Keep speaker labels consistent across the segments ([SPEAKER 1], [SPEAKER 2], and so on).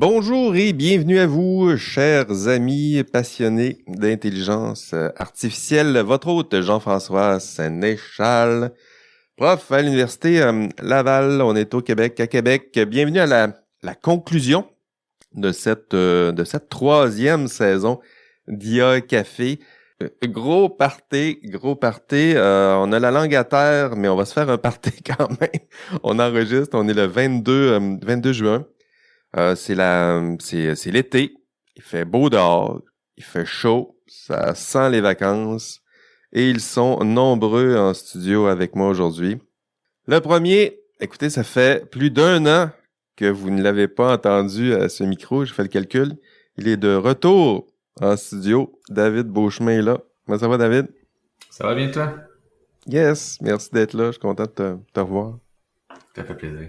[SPEAKER 1] Bonjour et bienvenue à vous, chers amis passionnés d'intelligence artificielle. Votre hôte Jean-François Sénéchal, prof à l'Université Laval. On est au Québec, à Québec. Bienvenue à la conclusion de cette troisième saison d'IA Café. Gros party. On a la langue à terre, mais on va se faire un party quand même. On enregistre, on est le 22 juin. C'est l'été, il fait beau dehors, il fait chaud, ça sent les vacances et ils sont nombreux en studio avec moi aujourd'hui. Le premier, écoutez, ça fait plus d'1 an que vous ne l'avez pas entendu à ce micro, j'ai fait le calcul. Il est de retour en studio. David Beauchemin est là. Comment ça va, David?
[SPEAKER 2] Ça va bien, toi?
[SPEAKER 1] Yes, merci d'être là, je suis content de te revoir.
[SPEAKER 2] Ça fait plaisir.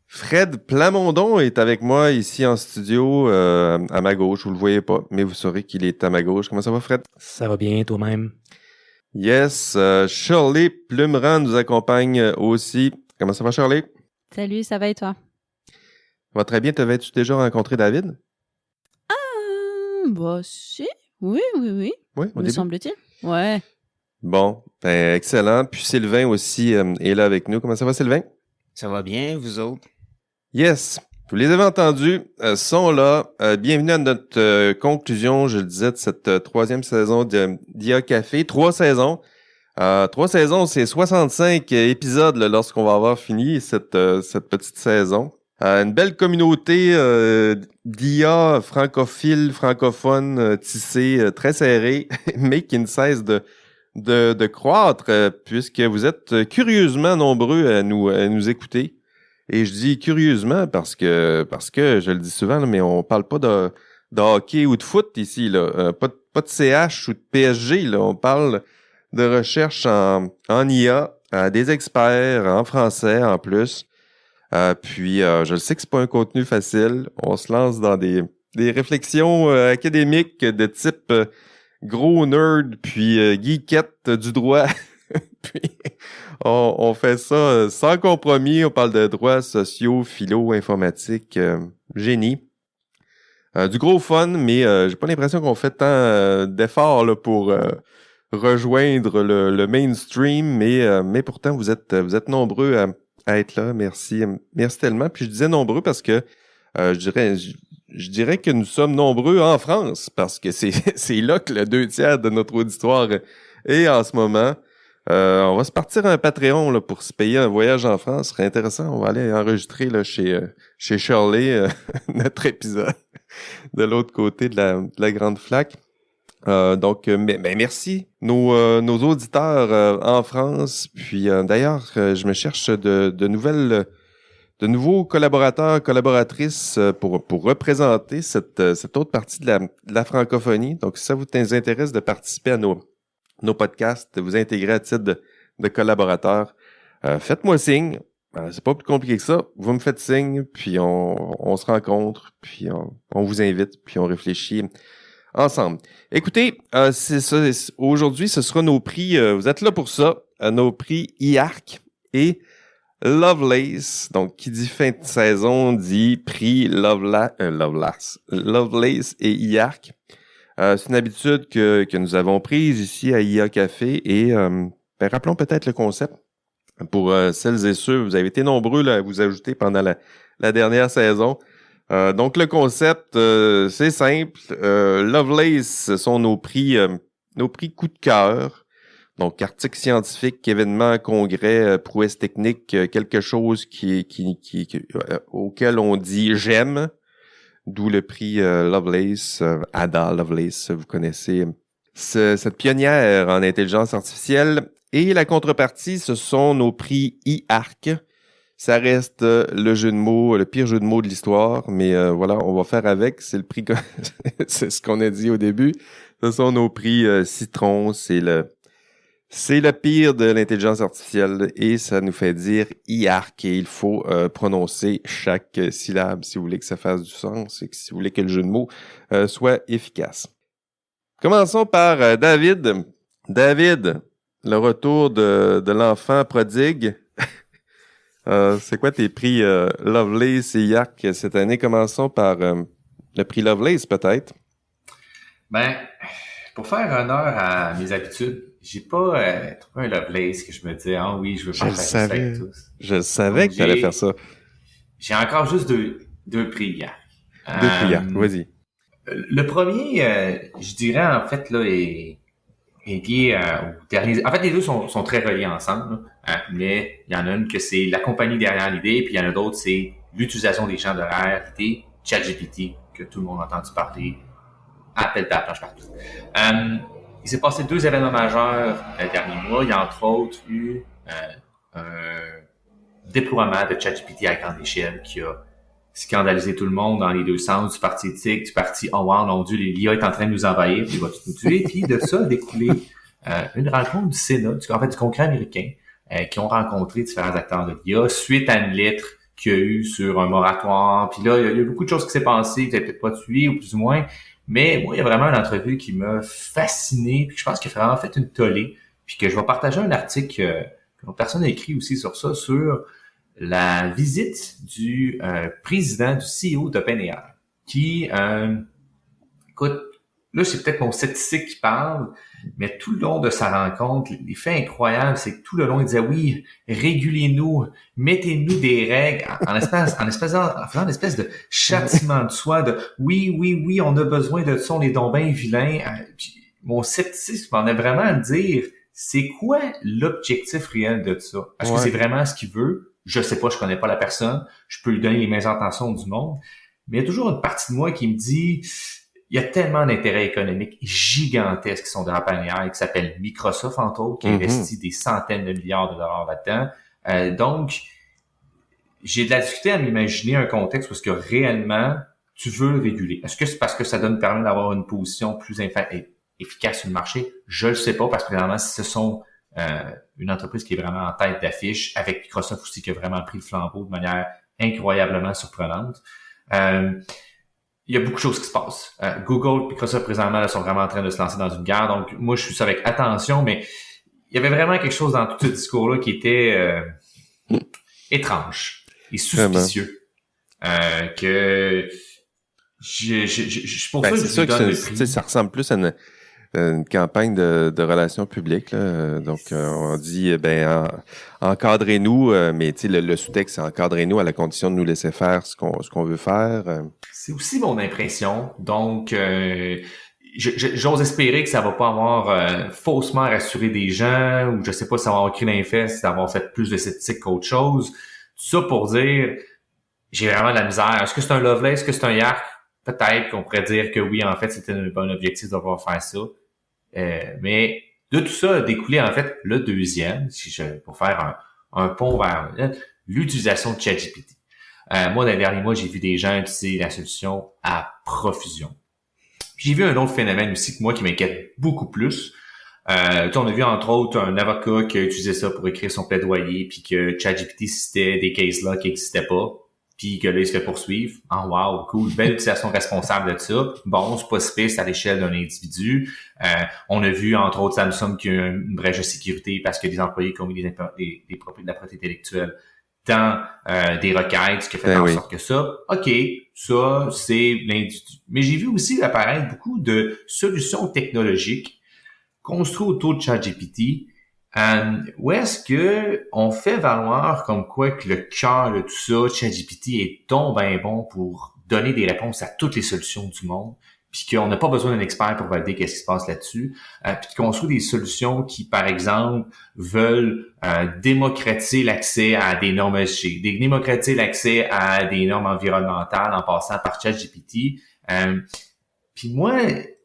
[SPEAKER 1] Fred Plamondon est avec moi ici en studio, à ma gauche. Vous le voyez pas, mais vous saurez qu'il est à ma gauche. Comment ça va, Fred?
[SPEAKER 3] Ça va bien, toi-même?
[SPEAKER 1] Yes. Shirley Plumeran nous accompagne aussi. Comment ça va, Shirley?
[SPEAKER 4] Salut, ça va et toi?
[SPEAKER 1] Ça va très bien. T'avais-tu déjà rencontré David?
[SPEAKER 4] Bah si. Oui.
[SPEAKER 1] Oui, au
[SPEAKER 4] Me
[SPEAKER 1] début.
[SPEAKER 4] semble-t-il. Ouais.
[SPEAKER 1] Bon, ben, excellent. Puis Sylvain aussi est là avec nous. Comment ça va, Sylvain?
[SPEAKER 5] Ça va bien, vous autres?
[SPEAKER 1] Yes, vous les avez entendus, sont là. Bienvenue à notre conclusion, je le disais, de cette troisième saison d'IA Café. 3 saisons. 3 saisons, c'est 65 épisodes là, lorsqu'on va avoir fini cette petite saison. Une belle communauté d'IA francophile, francophone, tissée, très serrée, mais qui ne cesse de croître, puisque vous êtes curieusement nombreux à nous écouter. Et je dis curieusement parce que je le dis souvent, là, mais on parle pas de hockey ou de foot ici, là. Pas de CH ou de PSG, là. On parle de recherche en IA, des experts en français en plus. Puis je sais que c'est pas un contenu facile. On se lance dans des réflexions académiques de type gros nerd, puis geekette du droit. Puis on fait ça sans compromis. On parle de droits sociaux, philo, informatique, génie. Du gros fun, mais j'ai pas l'impression qu'on fait tant d'efforts là, pour rejoindre le mainstream, mais pourtant vous êtes nombreux à être là. Merci tellement. Puis je disais nombreux parce que je dirais que nous sommes nombreux en France, parce que c'est là que le 2/3 de notre auditoire est en ce moment. On va se partir un Patreon là, pour se payer un voyage en France. Ce serait intéressant. On va aller enregistrer là, chez Shirley notre épisode de l'autre côté de la Grande Flaque. Donc, merci nos auditeurs en France. Puis d'ailleurs, je me cherche de nouveaux collaborateurs, collaboratrices pour représenter cette autre partie de la francophonie. Donc, si ça vous intéresse de participer à nos podcasts, de vous intégrer à titre de collaborateur, faites-moi signe. C'est pas plus compliqué que ça. Vous me faites signe, puis on se rencontre, puis on vous invite, puis on réfléchit ensemble. Écoutez, c'est ça. Aujourd'hui, ce sera nos prix. Vous êtes là pour ça. Nos prix IARC et Lovelace. Donc, qui dit fin de saison dit prix Lovelace et IARC. C'est une habitude que nous avons prise ici à IA Café et rappelons peut-être le concept pour celles et ceux, vous avez été nombreux là, à vous ajouter pendant la dernière saison. Donc le concept, c'est simple. Lovelace, ce sont nos prix coup de cœur. Donc articles scientifiques, événements, congrès, prouesses techniques, quelque chose auquel on dit j'aime. D'où le prix Lovelace, Ada Lovelace, vous connaissez cette pionnière en intelligence artificielle. Et la contrepartie, ce sont nos prix IARC. Ça reste le jeu de mots, le pire jeu de mots de l'histoire, mais voilà, on va faire avec. C'est le prix, c'est ce qu'on a dit au début. Ce sont nos prix Citron, c'est le pire de l'intelligence artificielle et ça nous fait dire IARC et il faut prononcer chaque syllabe si vous voulez que ça fasse du sens et si vous voulez que le jeu de mots soit efficace. Commençons par David. David, le retour de l'enfant prodigue. C'est quoi tes prix Lovelace et Yak cette année? Commençons par le prix Lovelace, peut-être.
[SPEAKER 2] Ben, pour faire honneur à mes habitudes, j'ai pas trouvé un Lovelace que je me disais, ah oui, je veux partager ça avec tous.
[SPEAKER 1] Je savais
[SPEAKER 2] Donc,
[SPEAKER 1] que tu allais faire ça.
[SPEAKER 2] J'ai encore juste deux prix hier.
[SPEAKER 1] Deux prix Yak, vas-y.
[SPEAKER 2] Le premier, je dirais, en fait, là, est lié au dernier. En fait, les deux sont très reliés ensemble, là, mais il y en a une que c'est la compagnie derrière l'idée, puis il y en a d'autres, c'est l'utilisation des champs d'horaire, ChatGPT, que tout le monde a entendu parler, appel d'approche partout. Il s'est passé deux événements majeurs les derniers mois. Il y a entre autres eu un déploiement de ChatGPT à grande échelle qui a scandalisé tout le monde dans les deux sens, du parti éthique, du parti oh wow, mon Dieu, l'IA est en train de nous envahir, puis il va tout nous tuer. Puis de ça a découlé une rencontre du Sénat, du Congrès américain, qui ont rencontré différents acteurs de l'IA suite à une lettre qu'il y a eu sur un moratoire. Puis là, il y a beaucoup de choses qui s'est passé, que vous peut-être pas suivi, ou plus ou moins. Mais moi, il y a vraiment une entrevue qui m'a fasciné, puis je pense qu'il a vraiment fait une tollée, puis que je vais partager un article que personne n'a écrit aussi sur ça, sur la visite du président, du CEO d'OpenAI, qui, écoute, là, c'est peut-être mon sceptique qui parle, mais tout le long de sa rencontre, les faits incroyables, c'est que tout le long, il disait, oui, régulez-nous, mettez-nous des règles, en faisant une espèce de châtiment de soi, de oui, on a besoin de ça, on est donc bien vilain. Puis, mon scepticisme m'en est vraiment à me dire, c'est quoi l'objectif réel de ça? Est-ce que c'est vraiment ce qu'il veut? Je sais pas, je connais pas la personne, je peux lui donner les meilleures intentions du monde, mais il y a toujours une partie de moi qui me dit, il y a tellement d'intérêts économiques gigantesques qui sont dans OpenAI, qui s'appelle Microsoft, entre autres, qui investit des centaines de milliards de dollars là-dedans. Donc, j'ai de la difficulté à m'imaginer un contexte où est-ce que réellement tu veux le réguler. Est-ce que c'est parce que ça permet d'avoir une position plus efficace sur le marché? Je le sais pas, parce que vraiment, si ce sont une entreprise qui est vraiment en tête d'affiche, avec Microsoft aussi qui a vraiment pris le flambeau de manière incroyablement surprenante. Il y a beaucoup de choses qui se passent. Google et Microsoft présentement là, sont vraiment en train de se lancer dans une guerre, donc moi je suis ça avec attention, mais il y avait vraiment quelque chose dans tout ce discours-là qui était étrange et suspicieux. Que je pour ça que
[SPEAKER 1] c'est
[SPEAKER 2] je
[SPEAKER 1] sûr
[SPEAKER 2] lui donne le
[SPEAKER 1] que
[SPEAKER 2] prix.
[SPEAKER 1] ça ressemble plus à une campagne de relations publiques, là. Donc, on dit, encadrez-nous, mais tu sais, le sous-texte, c'est encadrez-nous à la condition de nous laisser faire ce qu'on veut faire.
[SPEAKER 2] C'est aussi mon impression. Donc, j'ose espérer que ça va pas avoir faussement rassuré des gens, ou je sais pas si ça va avoir créé l'infest, d'avoir fait plus de sceptiques qu'autre chose. Tout ça pour dire, j'ai vraiment de la misère. Est-ce que c'est un Lovelace? Est-ce que c'est un Yark? Peut-être qu'on pourrait dire que oui, en fait, c'était un bon objectif de pouvoir faire ça. Mais de tout ça a découlé, en fait, le deuxième, pour faire un pont vers l'utilisation de ChatGPT. Moi, dans les derniers mois, j'ai vu des gens utiliser la solution à profusion. J'ai vu un autre phénomène aussi que moi qui m'inquiète beaucoup plus. On a vu entre autres un avocat qui a utilisé ça pour écrire son plaidoyer, puis que ChatGPT citait des cases là qui n'existaient pas, puis que là, il se fait poursuivre. Oh wow, cool, belle utilisation responsable de ça. Bon, c'est pas si pire, c'est à l'échelle d'un individu. On a vu, entre autres, Samsung qui a une brèche de sécurité parce que des employés qui ont mis des propriétés de la propriété intellectuelle dans des requêtes, ce qui a fait en sorte que ça, OK, ça, c'est l'individu. Mais j'ai vu aussi apparaître beaucoup de solutions technologiques construites autour de ChatGPT, où est-ce que on fait valoir comme quoi que le cœur de tout ça, ChatGPT est donc bien bon pour donner des réponses à toutes les solutions du monde, puis qu'on n'a pas besoin d'un expert pour valider qu'est-ce qui se passe là-dessus, puis qu'on construit des solutions qui, par exemple, veulent démocratiser l'accès à des normes SG, démocratiser l'accès à des normes environnementales en passant par ChatGPT. Puis moi,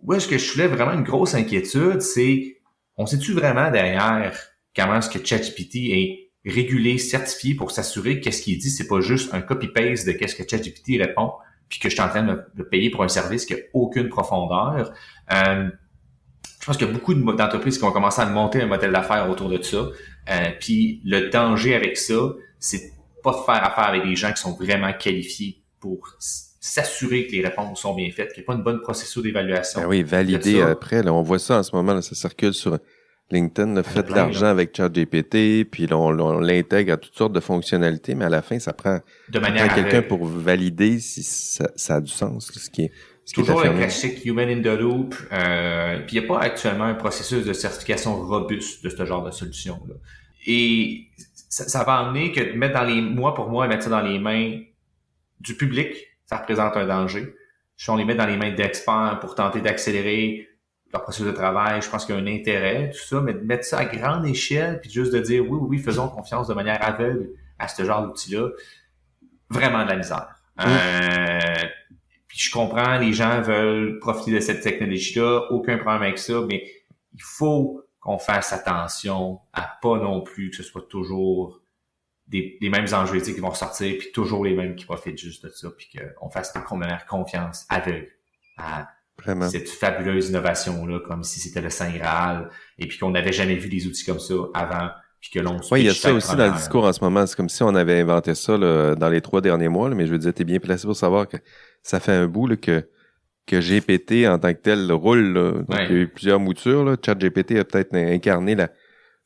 [SPEAKER 2] où est-ce que je soulève vraiment une grosse inquiétude, c'est on sait-tu vraiment derrière comment est-ce que ChatGPT est régulé, certifié pour s'assurer que qu'est-ce qu'il dit, c'est pas juste un copy-paste de qu'est-ce que ChatGPT répond, puis que je suis en train de payer pour un service qui a aucune profondeur. Je pense qu'il y a beaucoup d'entreprises qui vont commencer à monter un modèle d'affaires autour de ça. Puis le danger avec ça, c'est pas de faire affaire avec des gens qui sont vraiment qualifiés pour s'assurer que les réponses sont bien faites, qu'il n'y a pas une bonne processus d'évaluation.
[SPEAKER 1] Ben oui, valider après. Là, on voit ça en ce moment, là, ça circule sur LinkedIn a fait de
[SPEAKER 2] plein,
[SPEAKER 1] l'argent
[SPEAKER 2] là.
[SPEAKER 1] avec ChatGPT, puis là, on l'intègre à toutes sortes de fonctionnalités, mais à la fin, ça prend
[SPEAKER 2] De manière
[SPEAKER 1] quelqu'un
[SPEAKER 2] aveugle.
[SPEAKER 1] pour valider si ça a du sens, ce qui est
[SPEAKER 2] Toujours le
[SPEAKER 1] affirmé.
[SPEAKER 2] classique human in the loop. Puis il n'y a pas actuellement un processus de certification robuste de ce genre de solution-là. Et ça va amener que mettre mettre ça dans les mains du public, ça représente un danger. Si on les met dans les mains d'experts pour tenter d'accélérer leur processus de travail, je pense qu'il y a un intérêt, tout ça, mais de mettre ça à grande échelle, puis juste de dire oui, faisons confiance de manière aveugle à ce genre d'outil-là, vraiment de la misère. Puis je comprends, les gens veulent profiter de cette technologie-là, aucun problème avec ça, mais il faut qu'on fasse attention à pas non plus que ce soit toujours les mêmes enjeux éthiques qui vont ressortir, puis toujours les mêmes qui profitent juste de ça, puis qu'on fasse de manière confiance aveugle à
[SPEAKER 1] Vraiment.
[SPEAKER 2] cette fabuleuse innovation-là, comme si c'était le Saint Graal, et puis qu'on n'avait jamais vu des outils comme ça avant, puis que l'on se
[SPEAKER 1] Oui, il y a
[SPEAKER 2] pitche
[SPEAKER 1] ça
[SPEAKER 2] tête
[SPEAKER 1] aussi dans
[SPEAKER 2] première.
[SPEAKER 1] le discours en ce moment. C'est comme si on avait inventé ça là, dans les 3 derniers mois, là, mais je veux dire, t'es bien placé pour savoir que ça fait un bout là, que GPT en tant que tel roule. Là. Donc,
[SPEAKER 2] Ouais.
[SPEAKER 1] il y a eu plusieurs moutures. Là. ChatGPT a peut-être incarné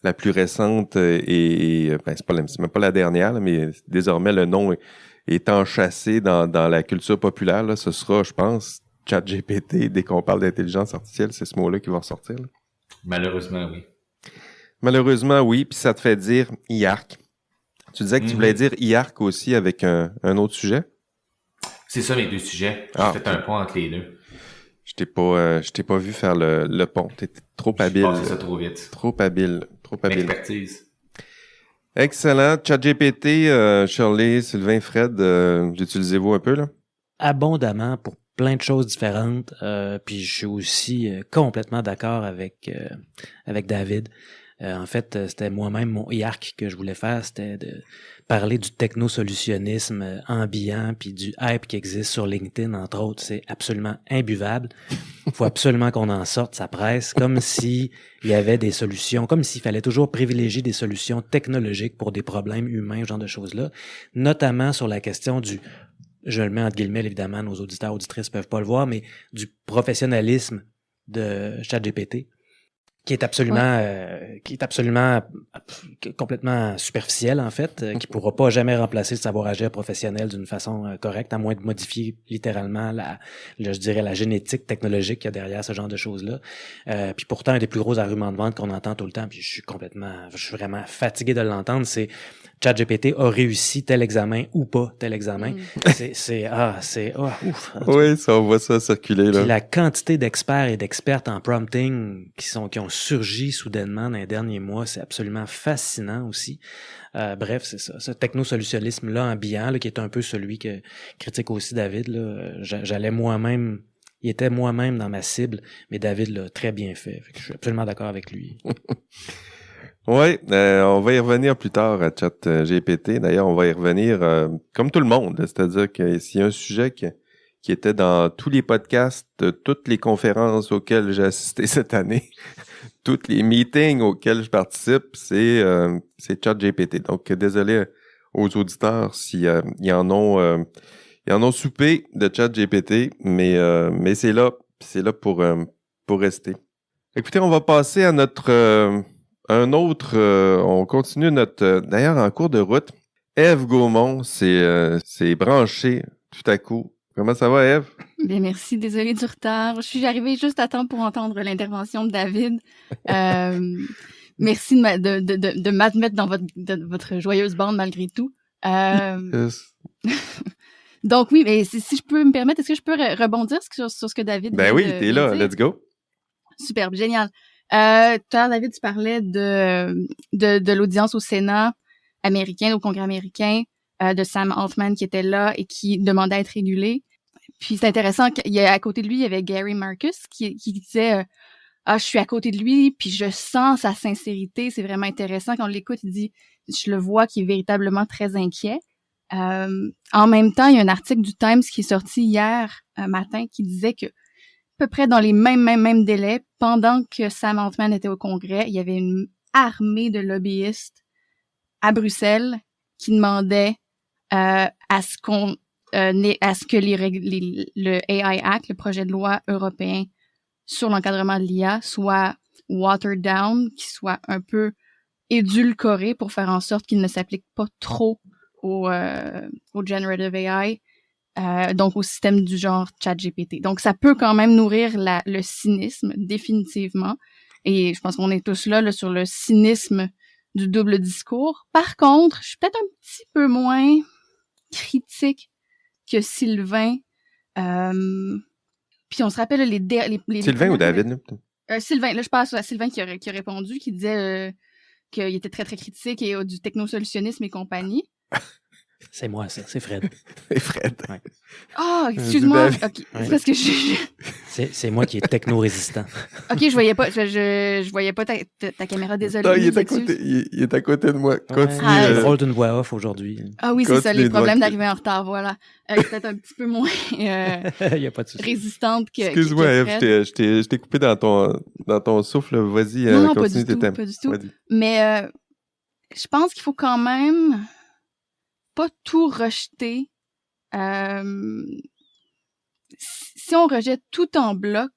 [SPEAKER 1] la plus récente et ben, c'est même pas la dernière, là, mais désormais le nom est enchâssé dans la culture populaire. Là. Ce sera, je pense, ChatGPT. Dès qu'on parle d'intelligence artificielle, c'est ce mot-là qui va ressortir. Là.
[SPEAKER 2] Malheureusement, oui.
[SPEAKER 1] Malheureusement, oui. Puis ça te fait dire IARC. Tu disais que tu voulais dire IARC aussi avec un autre sujet?
[SPEAKER 2] C'est ça mes deux sujets. J'ai fait un point entre les deux.
[SPEAKER 1] Je t'ai pas vu faire le pont. T'étais trop habile.
[SPEAKER 2] J'ai passé ça trop vite.
[SPEAKER 1] Trop habile.
[SPEAKER 2] L'expertise.
[SPEAKER 1] Excellent. ChatGPT, Shirley, Sylvain, Fred, l'utilisez-vous un peu, là?
[SPEAKER 5] Abondamment pour plein de choses différentes. Puis je suis aussi complètement d'accord avec David. En fait, c'était moi-même mon IARC que je voulais faire, c'était de parler du technosolutionnisme ambiant puis du hype qui existe sur LinkedIn, entre autres. C'est absolument imbuvable. Il faut absolument qu'on en sorte, ça presse, comme si il y avait des solutions, comme s'il fallait toujours privilégier des solutions technologiques pour des problèmes humains, ce genre de choses-là, notamment sur la question du, je le mets entre guillemets, évidemment, nos auditeurs, auditrices peuvent pas le voir, mais du professionnalisme de ChatGPT, qui est absolument complètement superficiel, en fait, qui pourra pas jamais remplacer le savoir-agir professionnel d'une façon correcte, à moins de modifier littéralement je dirais la génétique technologique qu'il y a derrière ce genre de choses-là. Puis pourtant, un des plus gros arguments de vente qu'on entend tout le temps, puis je suis vraiment fatigué de l'entendre, c'est ChatGPT a réussi tel examen ou pas tel examen.
[SPEAKER 1] Oui, ça, on voit ça circuler, là.
[SPEAKER 5] Puis la quantité d'experts et d'expertes en prompting qui ont surgi soudainement dans les derniers mois, c'est absolument fascinant aussi. Bref, c'est ça. Ce technosolutionnisme-là ambiant, là, qui est un peu celui que critique aussi David, là, il était moi-même dans ma cible, mais David l'a très bien fait. Fait que je suis absolument d'accord avec lui.
[SPEAKER 1] Oui, on va y revenir plus tard à ChatGPT. D'ailleurs, on va y revenir comme tout le monde. C'est-à-dire que s'il y a un sujet qui était dans tous les podcasts, toutes les conférences auxquelles j'ai assisté cette année, tous les meetings auxquels je participe, c'est ChatGPT. Donc, désolé aux auditeurs s'il y en ont soupé de ChatGPT, mais c'est là pour rester. Écoutez, on va passer à notre on continue notre d'ailleurs en cours de route. Ève Gaumont s'est branchée tout à coup. Comment ça va, Ève?
[SPEAKER 3] Bien, merci. Désolée du retard. Je suis arrivée juste à temps pour entendre l'intervention de David. Merci de m'admettre dans votre joyeuse bande malgré tout.
[SPEAKER 1] Yes.
[SPEAKER 3] Donc oui, mais si je peux me permettre, est-ce que je peux rebondir sur ce que David
[SPEAKER 1] Ben
[SPEAKER 3] vient
[SPEAKER 1] oui,
[SPEAKER 3] de
[SPEAKER 1] t'es là.
[SPEAKER 3] dire?
[SPEAKER 1] Let's go.
[SPEAKER 3] Superbe, génial. Tout à l'heure, David, tu parlais de l'audience au Sénat américain, au Congrès américain, de Sam Altman qui était là et qui demandait à être régulé. Puis c'est intéressant qu'à côté de lui, il y avait Gary Marcus qui disait je suis à côté de lui, puis je sens sa sincérité. C'est vraiment intéressant quand on l'écoute. Il dit, je le vois qui est véritablement très inquiet. En même temps, il y a un article du Times qui est sorti hier matin qui disait que à peu près dans les mêmes délais, pendant que Sam Altman était au Congrès, il y avait une armée de lobbyistes à Bruxelles qui demandaient à ce que le AI Act, le projet de loi européen sur l'encadrement de l'IA, soit watered down, qui soit un peu édulcoré pour faire en sorte qu'il ne s'applique pas trop au generative AI, donc au système du genre ChatGPT. Donc, ça peut quand même nourrir le cynisme, définitivement. Et je pense qu'on est tous là sur le cynisme du double discours. Par contre, je suis peut-être un petit peu moins critique que Sylvain. Puis on se rappelle les
[SPEAKER 1] Sylvain ou David?
[SPEAKER 3] Sylvain, là je passe à Sylvain qui a répondu, qui disait qu'il était très très critique et du technosolutionnisme et compagnie.
[SPEAKER 5] C'est moi, ça. C'est Fred.
[SPEAKER 1] C'est Fred.
[SPEAKER 5] Ouais.
[SPEAKER 3] Ah, excuse-moi.
[SPEAKER 1] David.
[SPEAKER 3] Okay.
[SPEAKER 5] Ouais.
[SPEAKER 3] C'est parce que
[SPEAKER 5] C'est moi qui est techno-résistant.
[SPEAKER 3] Ok, je voyais pas. Je voyais pas ta caméra. Désolé.
[SPEAKER 1] Non, il est à côté de moi. Continue.
[SPEAKER 5] J'ai le rôle d'une voix off aujourd'hui.
[SPEAKER 3] Ah oui, c'est ça, les
[SPEAKER 1] Continue,
[SPEAKER 3] problèmes
[SPEAKER 1] donc.
[SPEAKER 3] d'arriver en retard, voilà. Peut-être un petit peu moins
[SPEAKER 5] Il n'y a pas de souci.
[SPEAKER 3] résistante que
[SPEAKER 1] Excuse-moi,
[SPEAKER 3] que
[SPEAKER 1] Eve,
[SPEAKER 3] Fred.
[SPEAKER 1] je t'ai coupé dans ton souffle. Vas-y,
[SPEAKER 3] Non, pas
[SPEAKER 1] continue
[SPEAKER 3] du tout,
[SPEAKER 1] tes thèmes.
[SPEAKER 3] pas du tout.
[SPEAKER 1] Vas-y.
[SPEAKER 3] Mais je pense qu'il faut quand même pas tout rejeter. Si on rejette tout en bloc,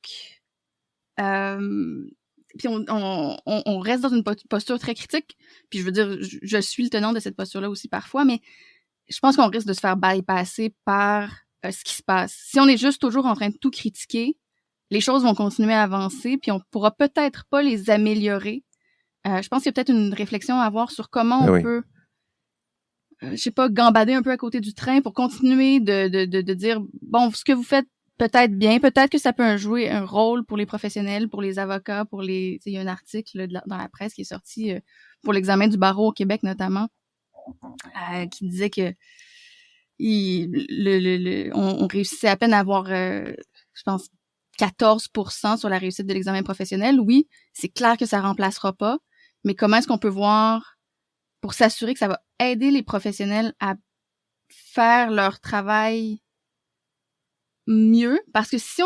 [SPEAKER 3] puis on reste dans une posture très critique, puis je veux dire, je suis le tenant de cette posture-là aussi parfois, mais je pense qu'on risque de se faire bypasser par ce qui se passe. Si on est juste toujours en train de tout critiquer, les choses vont continuer à avancer, puis on pourra peut-être pas les améliorer. Je pense qu'il y a peut-être une réflexion à avoir sur comment on peut, je sais pas, gambader un peu à côté du train pour continuer de dire, bon, ce que vous faites peut-être bien, peut-être que ça peut jouer un rôle pour les professionnels, pour les avocats, il y a un article là, dans la presse qui est sorti pour l'examen du barreau au Québec notamment, qui disait que on réussissait à peine à avoir, je pense, 14% sur la réussite de l'examen professionnel. Oui, c'est clair que ça remplacera pas, mais comment est-ce qu'on peut voir pour s'assurer que ça va aider les professionnels à faire leur travail mieux? Parce que si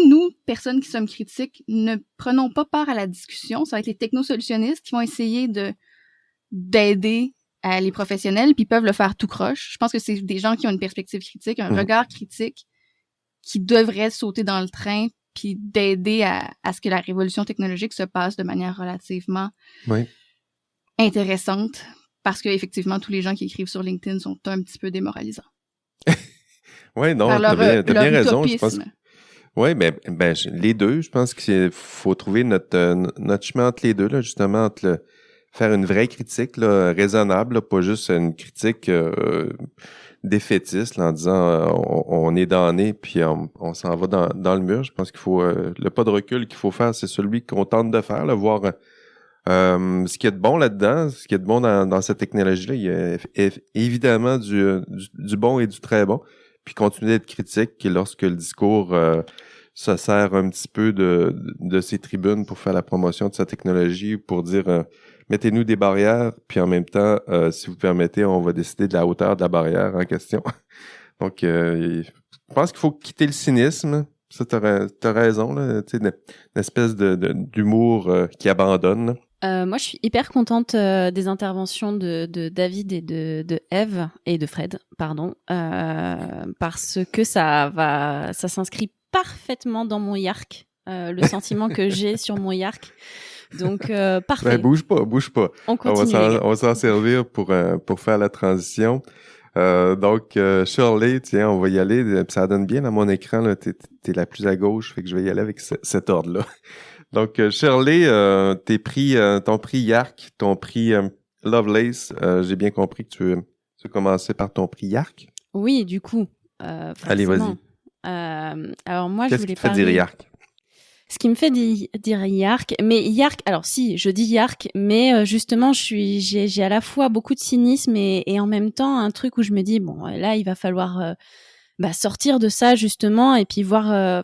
[SPEAKER 3] nous, personnes qui sommes critiques, ne prenons pas part à la discussion, ça va être les technosolutionnistes qui vont essayer d'aider les professionnels, puis ils peuvent le faire tout croche. Je pense que c'est des gens qui ont une perspective critique, un regard critique, qui devraient sauter dans le train puis d'aider à ce que la révolution technologique se passe de manière relativement intéressante, parce que effectivement tous les gens qui écrivent sur LinkedIn sont un petit peu démoralisants.
[SPEAKER 1] Oui, non, t'as bien raison. Je pense. Oui, mais les deux, je pense qu'il faut trouver notre chemin entre les deux, là, justement, entre faire une vraie critique là, raisonnable, là, pas juste une critique défaitiste là, en disant on est damné puis on s'en va dans le mur. Je pense qu'il faut le pas de recul qu'il faut faire, c'est celui qu'on tente de faire, là, voir ce qu'il y a de bon là-dedans, ce qu'il y a de bon dans cette technologie-là. Il y a évidemment du bon et du très bon. Puis continuer d'être critique lorsque le discours se sert un petit peu de ses tribunes pour faire la promotion de sa technologie, pour dire mettez-nous des barrières, puis en même temps, si vous permettez, on va décider de la hauteur de la barrière en question. Donc, je pense qu'il faut quitter le cynisme. Ça, t'as raison, là, tu sais, une espèce d'humour qui abandonne.
[SPEAKER 4] Moi, je suis hyper contente des interventions de David et de Eve et de Fred, pardon, parce que ça s'inscrit parfaitement dans mon YARC, le sentiment que j'ai sur mon YARC. Donc, parfait.
[SPEAKER 1] Bouge pas.
[SPEAKER 4] On continue.
[SPEAKER 1] On va s'en servir pour faire la transition. Donc, Shirley, tiens, on va y aller. Ça donne bien à mon écran, là. T'es la plus à gauche, fait que je vais y aller avec cet ordre-là. Donc, Shirley, ton prix YARC, ton prix Lovelace, j'ai bien compris que tu veux commencer par ton prix YARC.
[SPEAKER 4] Oui, du coup.
[SPEAKER 1] Allez, vas-y.
[SPEAKER 4] Alors moi, je
[SPEAKER 1] Qu'est-ce
[SPEAKER 4] voulais
[SPEAKER 1] qui te fait dire YARC?
[SPEAKER 4] Ce qui me fait dire YARC, mais YARC, alors si, je dis YARC, mais justement, j'ai à la fois beaucoup de cynisme et en même temps un truc où je me dis, bon, là, il va falloir sortir de ça justement et puis voir,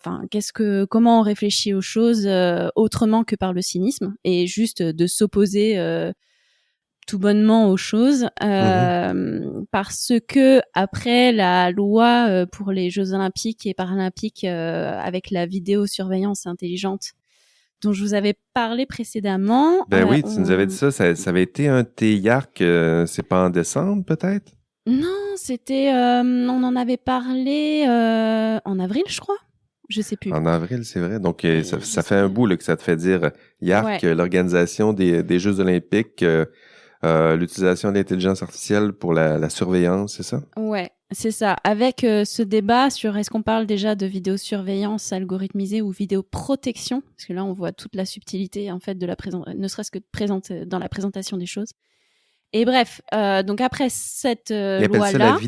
[SPEAKER 4] comment on réfléchit aux choses autrement que par le cynisme et juste de s'opposer tout bonnement aux choses, parce que après la loi pour les Jeux Olympiques et Paralympiques avec la vidéosurveillance intelligente dont je vous avais parlé précédemment.
[SPEAKER 1] Oui, tu nous avais dit ça avait été un de tes YARC, c'est pas en décembre peut-être?
[SPEAKER 4] Non, c'était, on en avait parlé en avril, je crois. Je sais plus.
[SPEAKER 1] En avril, c'est vrai. Donc, ça
[SPEAKER 4] Je
[SPEAKER 1] fait un bout là, que ça te fait dire, Yark,
[SPEAKER 4] Ouais.
[SPEAKER 1] l'organisation des Jeux olympiques, l'utilisation de l'intelligence artificielle pour la surveillance, c'est ça?
[SPEAKER 4] Ouais, c'est ça. Avec ce débat sur est-ce qu'on parle déjà de vidéosurveillance algorithmisée ou vidéoprotection, parce que là on voit toute la subtilité en fait de la ne serait-ce que dans la présentation des choses. Et bref, donc après cette
[SPEAKER 1] Ils appellent ça
[SPEAKER 4] loi-là,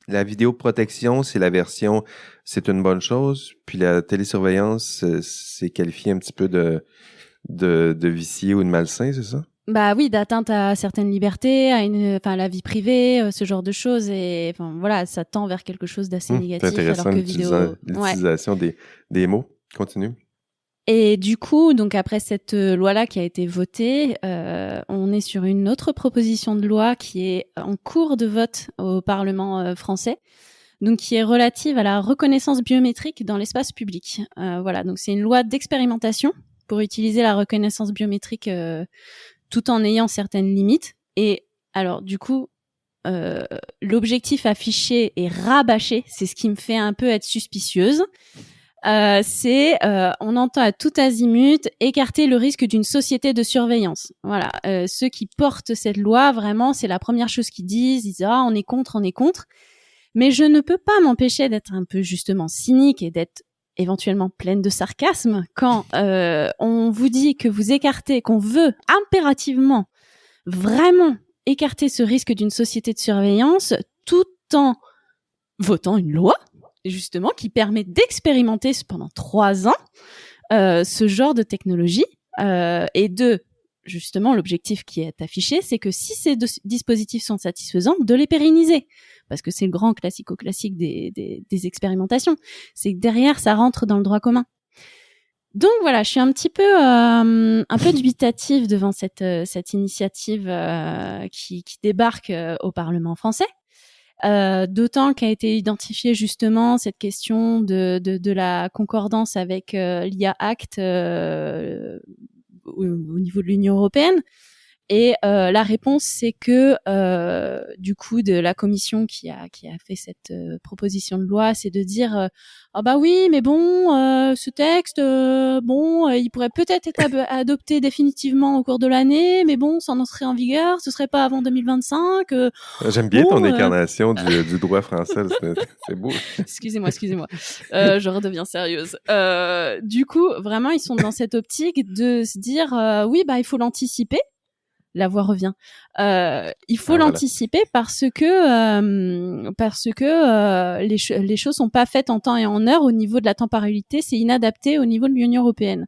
[SPEAKER 1] la vidéoprotection, c'est la version, c'est une bonne chose. Puis la télésurveillance, c'est qualifié un petit peu de vicié ou de malsain, c'est ça?
[SPEAKER 4] bah oui, d'atteinte à certaines libertés, à la vie privée, ce genre de choses, et enfin voilà, ça tend vers quelque chose d'assez
[SPEAKER 1] C'est
[SPEAKER 4] négatif,
[SPEAKER 1] intéressant
[SPEAKER 4] alors que vidéo, ouais.
[SPEAKER 1] l'utilisation des mots. Continue.
[SPEAKER 4] Et du coup, donc après cette loi-là qui a été votée, on est sur une autre proposition de loi qui est en cours de vote au Parlement français, donc qui est relative à la reconnaissance biométrique dans l'espace public. Voilà, donc c'est une loi d'expérimentation pour utiliser la reconnaissance biométrique tout en ayant certaines limites. Et alors, du coup, l'objectif affiché et rabâché, c'est ce qui me fait un peu être suspicieuse. On entend à tout azimut écarter le risque d'une société de surveillance. Voilà, ceux qui portent cette loi, vraiment, c'est la première chose qu'ils disent. Ils disent on est contre, on est contre. Mais je ne peux pas m'empêcher d'être un peu justement cynique et d'être éventuellement pleine de sarcasme quand on vous dit que vous écartez, qu'on veut impérativement vraiment écarter ce risque d'une société de surveillance tout en votant une loi justement qui permet d'expérimenter pendant 3 ans ce genre de technologie et justement l'objectif qui est affiché, c'est que si ces dispositifs sont satisfaisants, de les pérenniser, parce que c'est le grand classico-classique des expérimentations, c'est que derrière ça rentre dans le droit commun. Donc voilà, je suis un peu dubitative devant cette initiative qui débarque au Parlement français. D'autant qu'a été identifiée justement cette question de la concordance avec l'IA Act au niveau de l'Union européenne. Et la réponse, c'est que du coup de la commission qui a fait cette proposition de loi, c'est de dire ah bah oui, mais bon, ce texte, il pourrait peut-être être adopté définitivement au cours de l'année, mais bon, ça en serait en vigueur, ce serait pas avant 2025.
[SPEAKER 1] J'aime bien ton incarnation du droit français, c'est beau.
[SPEAKER 4] Excusez-moi, je redeviens sérieuse. Du coup, vraiment, ils sont dans cette optique de se dire oui, bah il faut l'anticiper. La voix revient. Il faut l'anticiper parce que les choses sont pas faites en temps et en heure au niveau de la temporalité, c'est inadapté au niveau de l'Union européenne.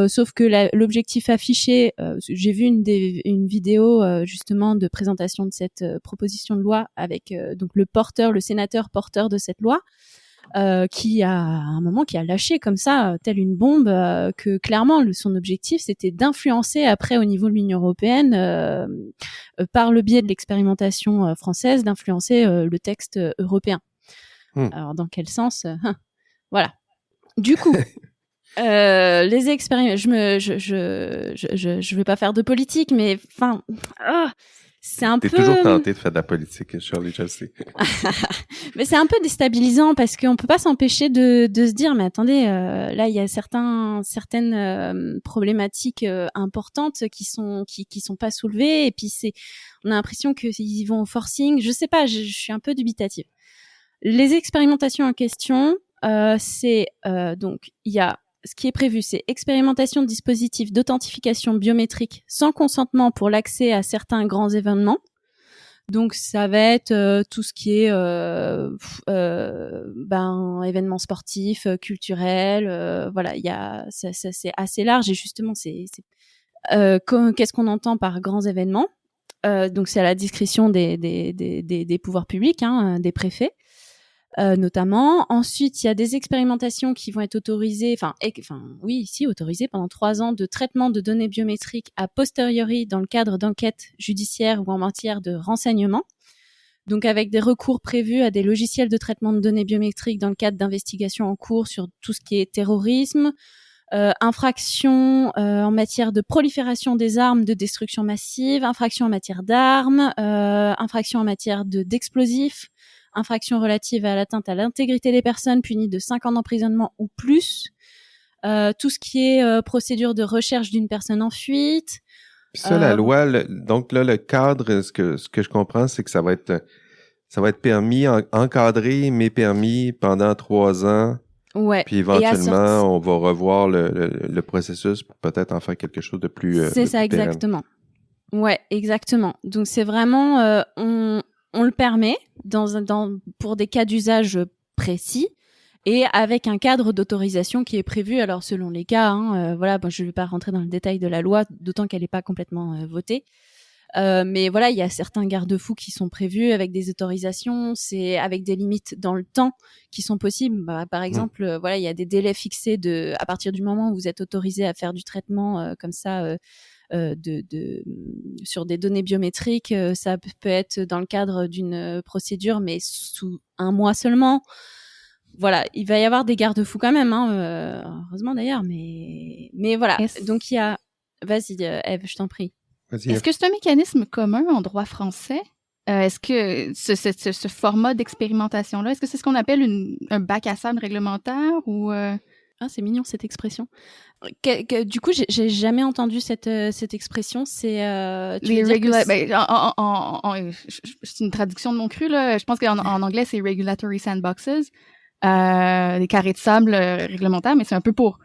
[SPEAKER 4] Sauf que l'objectif affiché, j'ai vu une vidéo justement de présentation de cette proposition de loi avec donc le sénateur porteur de cette loi. Qui a à un moment qui a lâché comme ça telle une bombe que clairement son objectif c'était d'influencer après au niveau de l'Union européenne par le biais de l'expérimentation française d'influencer le texte européen. Alors dans quel sens voilà. Du coup les expérimentations je vais pas faire de politique mais enfin c'est un peu...
[SPEAKER 1] T'es toujours tenté de faire de la politique, Shirley Chelsea.
[SPEAKER 4] Mais c'est un peu déstabilisant parce qu'on peut pas s'empêcher de se dire, mais attendez, là il y a certaines problématiques importantes qui sont pas soulevées et puis on a l'impression qu'ils vont au forcing. Je sais pas, je suis un peu dubitative. Les expérimentations en question, donc il y a ce qui est prévu, c'est expérimentation de dispositifs d'authentification biométrique sans consentement pour l'accès à certains grands événements. Donc ça va être tout ce qui est événements sportifs, culturels, voilà, ça c'est assez large et justement qu'est-ce qu'on entend par grands événements. Donc c'est à la discrétion des pouvoirs publics, des préfets. Notamment. Ensuite, il y a des expérimentations qui vont être autorisées, autorisées pendant 3 ans de traitement de données biométriques a posteriori dans le cadre d'enquêtes judiciaires ou en matière de renseignement. Donc, avec des recours prévus à des logiciels de traitement de données biométriques dans le cadre d'investigations en cours sur tout ce qui est terrorisme, infractions en matière de prolifération des armes de destruction massive, infractions en matière d'armes, infractions en matière d'explosifs, infraction relative à l'atteinte à l'intégrité des personnes punies de 5 ans d'emprisonnement ou plus. Tout ce qui est procédure de recherche d'une personne en fuite.
[SPEAKER 1] Puis ça, la loi, donc là, le cadre, ce que je comprends, c'est que ça va être permis, encadré, mais permis pendant 3 ans.
[SPEAKER 4] Ouais.
[SPEAKER 1] Puis éventuellement, on va revoir le processus pour peut-être en faire quelque chose de plus
[SPEAKER 4] c'est ça,
[SPEAKER 1] plus pérenne.
[SPEAKER 4] exactement. Ouais, exactement. Donc c'est vraiment, on le permet pour des cas d'usage précis et avec un cadre d'autorisation qui est prévu. Alors selon les cas, voilà, bon, je ne vais pas rentrer dans le détail de la loi, d'autant qu'elle n'est pas complètement votée. Mais voilà, il y a certains garde-fous qui sont prévus avec des autorisations, c'est avec des limites dans le temps qui sont possibles. Par exemple, voilà, il y a des délais fixés à partir du moment où vous êtes autorisé à faire du traitement comme ça sur des données biométriques. Ça peut être dans le cadre d'une procédure, mais sous 1 mois seulement. Voilà, il va y avoir des garde-fous quand même, heureusement d'ailleurs, mais voilà. Donc il y a, vas-y Ève, je t'en prie.
[SPEAKER 3] Est-ce que c'est un mécanisme commun en droit français? Est-ce que ce format d'expérimentation-là, est-ce que c'est ce qu'on appelle un bac à sable réglementaire ou
[SPEAKER 4] Ah, c'est mignon cette expression. Du coup, j'ai jamais entendu cette expression. C'est
[SPEAKER 3] c'est une traduction de mon cru là. Je pense qu'en anglais c'est regulatory sandboxes, des carrés de sable réglementaires, mais c'est un peu pour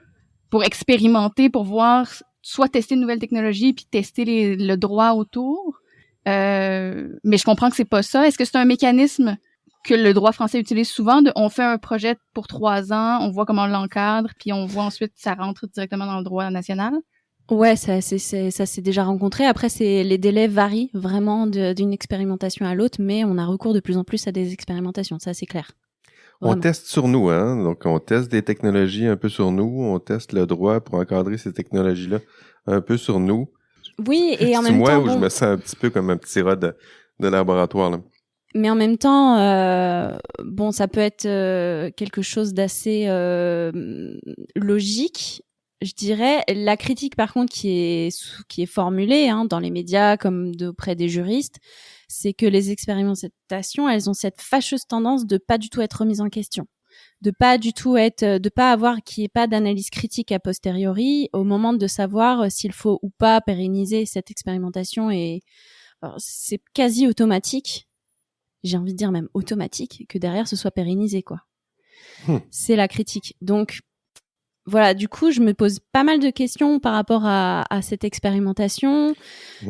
[SPEAKER 3] expérimenter, pour voir, soit tester une nouvelle technologie puis tester le droit autour. Mais je comprends que c'est pas ça. Est-ce que c'est un mécanisme que le droit français utilise souvent? On fait un projet pour 3 ans, on voit comment on l'encadre, puis on voit ensuite ça rentre directement dans le droit national?
[SPEAKER 4] Ouais, ça s'est déjà rencontré. Après, les délais varient vraiment d'une expérimentation à l'autre, mais on a recours de plus en plus à des expérimentations, ça c'est clair. Vraiment.
[SPEAKER 1] On teste sur nous, hein. Donc, on teste des technologies un peu sur nous. On teste le droit pour encadrer ces technologies-là un peu sur nous.
[SPEAKER 4] Oui, et en même
[SPEAKER 1] temps... C'est moi où
[SPEAKER 4] je
[SPEAKER 1] me sens un petit peu comme un petit rat de laboratoire, là.
[SPEAKER 4] Mais en même temps, ça peut être quelque chose d'assez logique, je dirais. La critique, par contre, qui est formulée dans les médias comme auprès des juristes, c'est que les expérimentations, elles ont cette fâcheuse tendance de pas du tout être remises en question, de pas avoir qu'il n'y ait pas d'analyse critique a posteriori au moment de savoir s'il faut ou pas pérenniser cette expérimentation. Et alors, c'est quasi automatique. J'ai envie de dire même automatique, que derrière ce soit pérennisé, quoi. C'est la critique. Donc, voilà, du coup, je me pose pas mal de questions par rapport à cette expérimentation,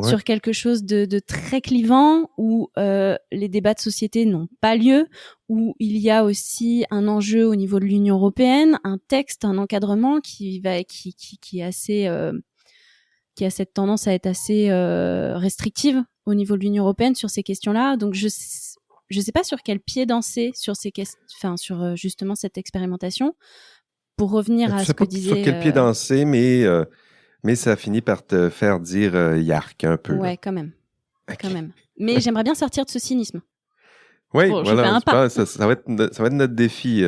[SPEAKER 4] sur quelque chose de très clivant, où les débats de société n'ont pas lieu, où il y a aussi un enjeu au niveau de l'Union européenne, un texte, un encadrement qui est assez... qui a cette tendance à être assez restrictive au niveau de l'Union européenne sur ces questions-là. Donc, je sais pas sur quel pied danser sur sur justement cette expérimentation. Pour revenir à ce que disait...
[SPEAKER 1] Sur quel pied danser, mais ça finit par te faire dire yark un peu.
[SPEAKER 4] Ouais,
[SPEAKER 1] là.
[SPEAKER 4] quand même.
[SPEAKER 1] Okay.
[SPEAKER 4] Quand même. Mais j'aimerais bien sortir de ce cynisme.
[SPEAKER 1] Oui,
[SPEAKER 4] voilà,
[SPEAKER 1] je pense, ça va être notre défi.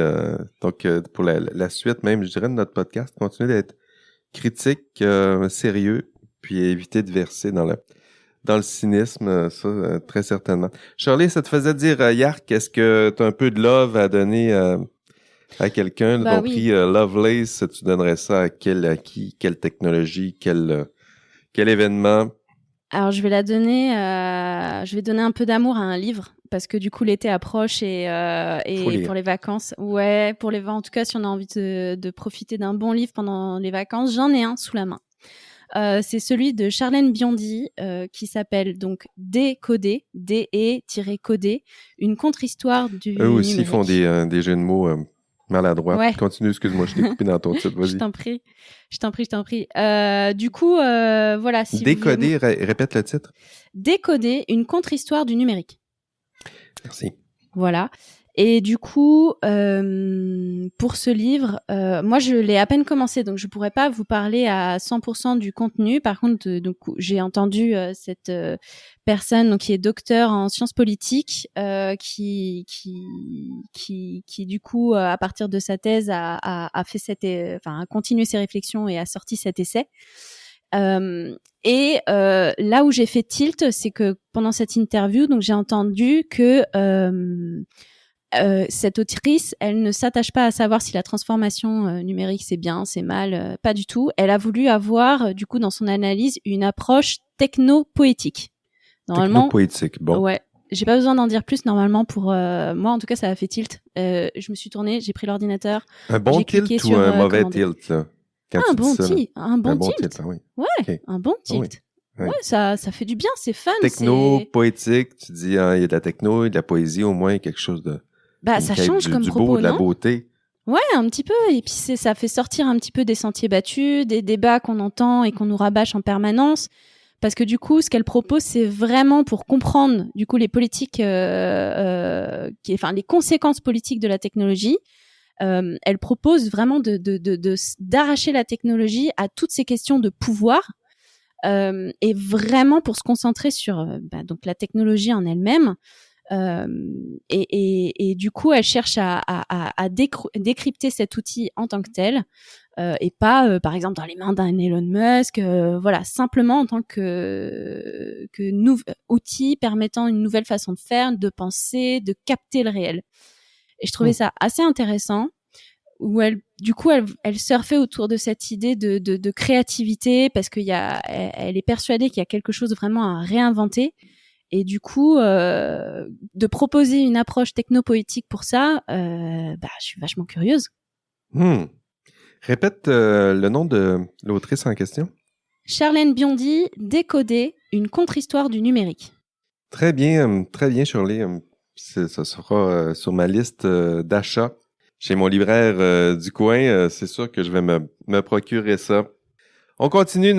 [SPEAKER 1] Donc, pour la suite même, je dirais, de notre podcast, continuer d'être critique, sérieux, puis éviter de verser dans le cynisme, ça, très certainement. Charlie, ça te faisait dire yark, est-ce que tu as un peu de love à donner à quelqu'un, ton prix Lovelace, tu donnerais ça à qui, quelle technologie, quel événement?
[SPEAKER 4] Alors, je vais donner un peu d'amour à un livre, parce que du coup, l'été approche et pour les vacances. Ouais, en tout cas, si on a envie de profiter d'un bon livre pendant les vacances, j'en ai un sous la main. C'est celui de Charlène Biondi, qui s'appelle donc Décoder, DE-Coder, une contre-histoire du numérique.
[SPEAKER 1] Eux aussi font des jeux de mots maladroits. Ouais. Continue, excuse-moi, je t'ai coupé dans ton titre, vas-y.
[SPEAKER 4] Je t'en prie. Du coup, voilà. Si
[SPEAKER 1] Décoder, répète le titre.
[SPEAKER 4] Décoder, une contre-histoire du numérique.
[SPEAKER 1] Merci.
[SPEAKER 4] Voilà. Et du coup, pour ce livre, moi je l'ai à peine commencé, donc je pourrais pas vous parler à 100% du contenu. Par contre, donc j'ai entendu cette personne donc qui est docteur en sciences politiques, qui du coup à partir de sa thèse a fait a continué ses réflexions et a sorti cet essai. Là où j'ai fait tilt, c'est que pendant cette interview, donc j'ai entendu que cette autrice, elle ne s'attache pas à savoir si la transformation numérique c'est bien, c'est mal, pas du tout. Elle a voulu avoir, du coup, dans son analyse, une approche techno-poétique. Normalement,
[SPEAKER 1] Techno-poétique, bon.
[SPEAKER 4] ouais. J'ai pas besoin d'en dire plus normalement pour moi. En tout cas, ça a fait tilt. Je me suis tournée, j'ai pris l'ordinateur.
[SPEAKER 1] Un bon
[SPEAKER 4] J'ai
[SPEAKER 1] tilt
[SPEAKER 4] cliqué
[SPEAKER 1] ou
[SPEAKER 4] sur,
[SPEAKER 1] un mauvais
[SPEAKER 4] commander.
[SPEAKER 1] tilt, là? Quand
[SPEAKER 4] Un
[SPEAKER 1] tu dis
[SPEAKER 4] bon
[SPEAKER 1] ça, là.
[SPEAKER 4] tilt, un bon tilt.
[SPEAKER 1] tilt, ah oui.
[SPEAKER 4] Ouais,
[SPEAKER 1] Ok.
[SPEAKER 4] un bon
[SPEAKER 1] Ah oui.
[SPEAKER 4] tilt.
[SPEAKER 1] Oui.
[SPEAKER 4] Ouais, ça fait du bien, c'est fun.
[SPEAKER 1] Techno,
[SPEAKER 4] c'est...
[SPEAKER 1] poétique, tu dis, hein, il y a de la techno, il y a de la poésie, au moins quelque chose de...
[SPEAKER 4] Bah,
[SPEAKER 1] une
[SPEAKER 4] ça
[SPEAKER 1] quête
[SPEAKER 4] change comme
[SPEAKER 1] du
[SPEAKER 4] propos,
[SPEAKER 1] beau, de la
[SPEAKER 4] non?
[SPEAKER 1] beauté.
[SPEAKER 4] Ouais, un petit peu. Et puis ça fait sortir un petit peu des sentiers battus, des débats qu'on entend et qu'on nous rabâche en permanence. Parce que du coup, ce qu'elle propose, c'est vraiment pour comprendre du coup les politiques, les conséquences politiques de la technologie. Elle propose vraiment d'arracher la technologie à toutes ces questions de pouvoir et vraiment pour se concentrer sur donc la technologie en elle-même. Et du coup, elle cherche à décrypter cet outil en tant que tel. Et pas, par exemple, dans les mains d'un Elon Musk, voilà, simplement en tant que outil permettant une nouvelle façon de faire, de penser, de capter le réel. Et je trouvais ça assez intéressant, où elle surfait autour de cette idée de créativité, parce elle est persuadée qu'il y a quelque chose vraiment à réinventer. Et du coup, de proposer une approche technopoétique pour ça, je suis vachement curieuse.
[SPEAKER 1] Répète le nom de l'autrice en question.
[SPEAKER 4] Charlène Biondi, Décoder, une contre-histoire du numérique.
[SPEAKER 1] Très bien, Shirley. Ça sera sur ma liste d'achat chez mon libraire du coin. C'est sûr que je vais me procurer ça. On continue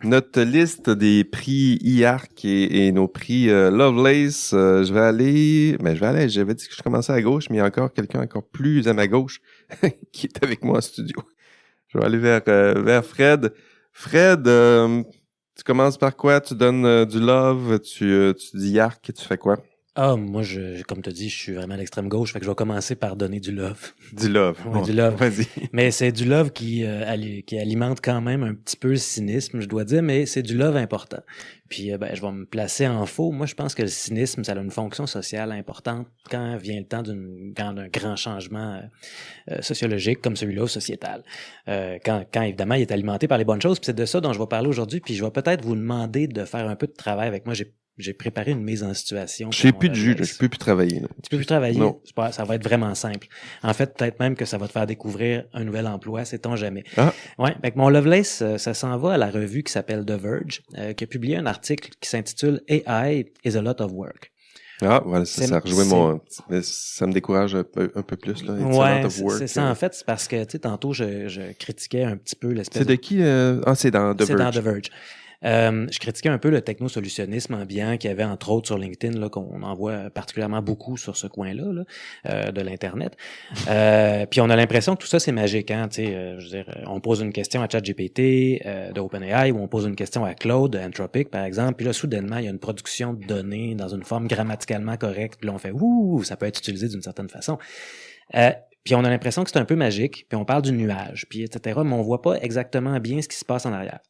[SPEAKER 1] notre liste des prix IARC et nos prix Lovelace. J'avais dit que je commençais à gauche, mais il y a encore quelqu'un encore plus à ma gauche qui est avec moi en studio. Je vais aller vers Fred. Fred, tu commences par quoi? Tu donnes du love, tu dis IARC, tu fais quoi?
[SPEAKER 5] Ah, moi, comme tu as dit, je suis vraiment à l'extrême gauche, fait que je vais commencer par donner du love.
[SPEAKER 1] Du love.
[SPEAKER 5] Ouais,
[SPEAKER 1] bon,
[SPEAKER 5] du love.
[SPEAKER 1] Vas-y.
[SPEAKER 5] Mais c'est du love qui alimente quand même un petit peu le cynisme, je dois dire, mais c'est du love important. Puis, je vais me placer en faux. Moi, je pense que le cynisme, ça a une fonction sociale importante quand vient le temps d'un grand changement sociologique comme celui-là, sociétal. Quand évidemment, il est alimenté par les bonnes choses. Puis c'est de ça dont je vais parler aujourd'hui. Puis je vais peut-être vous demander de faire un peu de travail avec moi. J'ai préparé une mise en situation.
[SPEAKER 1] Je n'ai plus de jus, je peux plus travailler. Là.
[SPEAKER 5] Tu peux plus travailler?
[SPEAKER 1] Non.
[SPEAKER 5] Ça va être vraiment simple. En fait, peut-être même que ça va te faire découvrir un nouvel emploi, sait-on jamais.
[SPEAKER 1] Ah.
[SPEAKER 5] Ouais. Fait que mon Lovelace, ça s'en va à la revue qui s'appelle The Verge, qui a publié un article qui s'intitule AI is a lot of work.
[SPEAKER 1] Ah, voilà, ça rejoint ça me décourage un peu plus, là.
[SPEAKER 5] Ouais, c'est ça, en fait, c'est parce que, tu sais, tantôt, je critiquais un petit peu l'espèce
[SPEAKER 1] C'est de qui? C'est dans The Verge.
[SPEAKER 5] C'est dans The Verge. Je critiquais un peu le technosolutionnisme ambiant qu'il y avait entre autres sur LinkedIn, là, qu'on en voit particulièrement beaucoup sur ce coin-là de l'Internet. Puis on a l'impression que tout ça, c'est magique. Hein, je veux dire, on pose une question à ChatGPT de OpenAI ou on pose une question à Claude de Anthropic, par exemple. Puis là, soudainement, il y a une production de données dans une forme grammaticalement correcte. Puis là, on fait « Ouh, ça peut être utilisé d'une certaine façon ». Puis on a l'impression que c'est un peu magique. Puis on parle du nuage, puis etc. Mais on voit pas exactement bien ce qui se passe en arrière.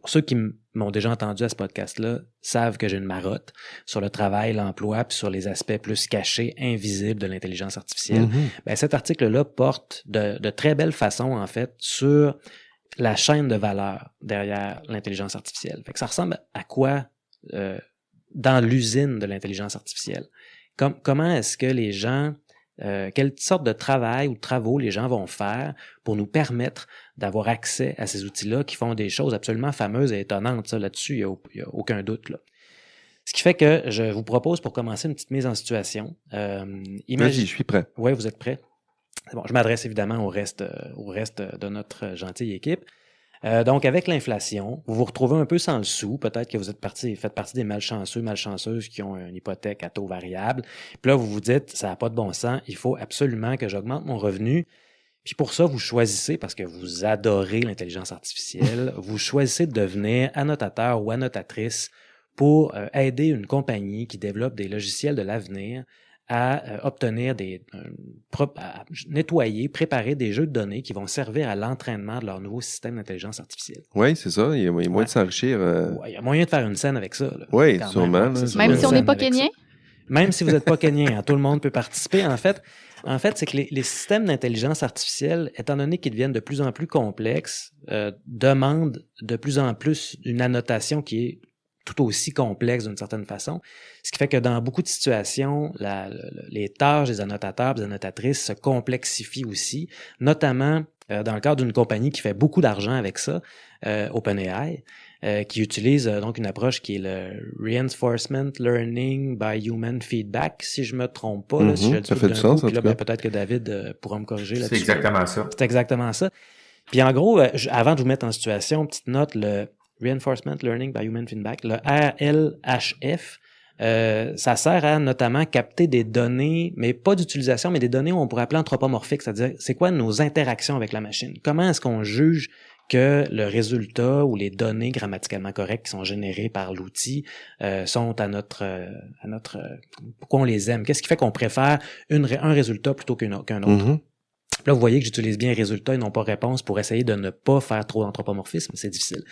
[SPEAKER 5] Pour ceux qui m'ont déjà entendu à ce podcast-là, savent que j'ai une marotte sur le travail, l'emploi, puis sur les aspects plus cachés, invisibles de l'intelligence artificielle. Mm-hmm. Cet article-là porte de très belle façon, en fait, sur la chaîne de valeur derrière l'intelligence artificielle. Fait que ça ressemble à quoi dans l'usine de l'intelligence artificielle? Comment est-ce que les gens... quelle sorte de travail ou de travaux les gens vont faire pour nous permettre d'avoir accès à ces outils-là qui font des choses absolument fameuses et étonnantes. Ça, là-dessus, il n'y a aucun doute. Là. Ce qui fait que je vous propose, pour commencer, une petite mise en situation.
[SPEAKER 1] Vas-y, je suis prêt.
[SPEAKER 5] Oui, vous êtes prêts? Bon, je m'adresse évidemment au reste de notre gentille équipe. Donc, avec l'inflation, vous vous retrouvez un peu sans le sou. Peut-être que vous faites partie des malchanceuses qui ont une hypothèque à taux variable. Puis là, vous vous dites, ça n'a pas de bon sens, il faut absolument que j'augmente mon revenu. Puis pour ça, vous choisissez, parce que vous adorez l'intelligence artificielle, vous choisissez de devenir annotateur ou annotatrice pour aider une compagnie qui développe des logiciels de l'avenir à obtenir à nettoyer, préparer des jeux de données qui vont servir à l'entraînement de leur nouveau système d'intelligence artificielle.
[SPEAKER 1] Oui, c'est ça. Il y a moyen de s'enrichir.
[SPEAKER 5] Ouais, il y a moyen de faire une scène avec ça.
[SPEAKER 1] Oui, sûrement.
[SPEAKER 3] Même si on n'est pas kenyan?
[SPEAKER 5] Même si vous n'êtes pas kenyan, hein, tout le monde peut participer. En fait, c'est que les systèmes d'intelligence artificielle, étant donné qu'ils deviennent de plus en plus complexes, demandent de plus en plus une annotation qui est tout aussi complexe d'une certaine façon. Ce qui fait que dans beaucoup de situations, les tâches des annotateurs, des annotatrices se complexifient aussi, notamment dans le cadre d'une compagnie qui fait beaucoup d'argent avec ça, OpenAI, qui utilise donc une approche qui est le Reinforcement Learning by Human Feedback, si je me trompe pas. Là, si je le dis
[SPEAKER 1] ça fait du sens, en tout cas.
[SPEAKER 5] peut-être que David pourra me corriger là-dessus.
[SPEAKER 2] C'est exactement ça.
[SPEAKER 5] C'est exactement ça. Puis en gros, avant de vous mettre en situation, petite note, le Reinforcement Learning by Human Feedback, le RLHF, ça sert à notamment capter des données, mais pas d'utilisation, mais des données où on pourrait appeler anthropomorphiques, c'est-à-dire c'est quoi nos interactions avec la machine? Comment est-ce qu'on juge que le résultat ou les données grammaticalement correctes qui sont générées par l'outil sont à notre pourquoi on les aime? Qu'est-ce qui fait qu'on préfère un résultat plutôt qu'un autre?
[SPEAKER 1] Mm-hmm.
[SPEAKER 5] Là, vous voyez que j'utilise bien résultat et non pas réponse pour essayer de ne pas faire trop d'anthropomorphisme, c'est difficile.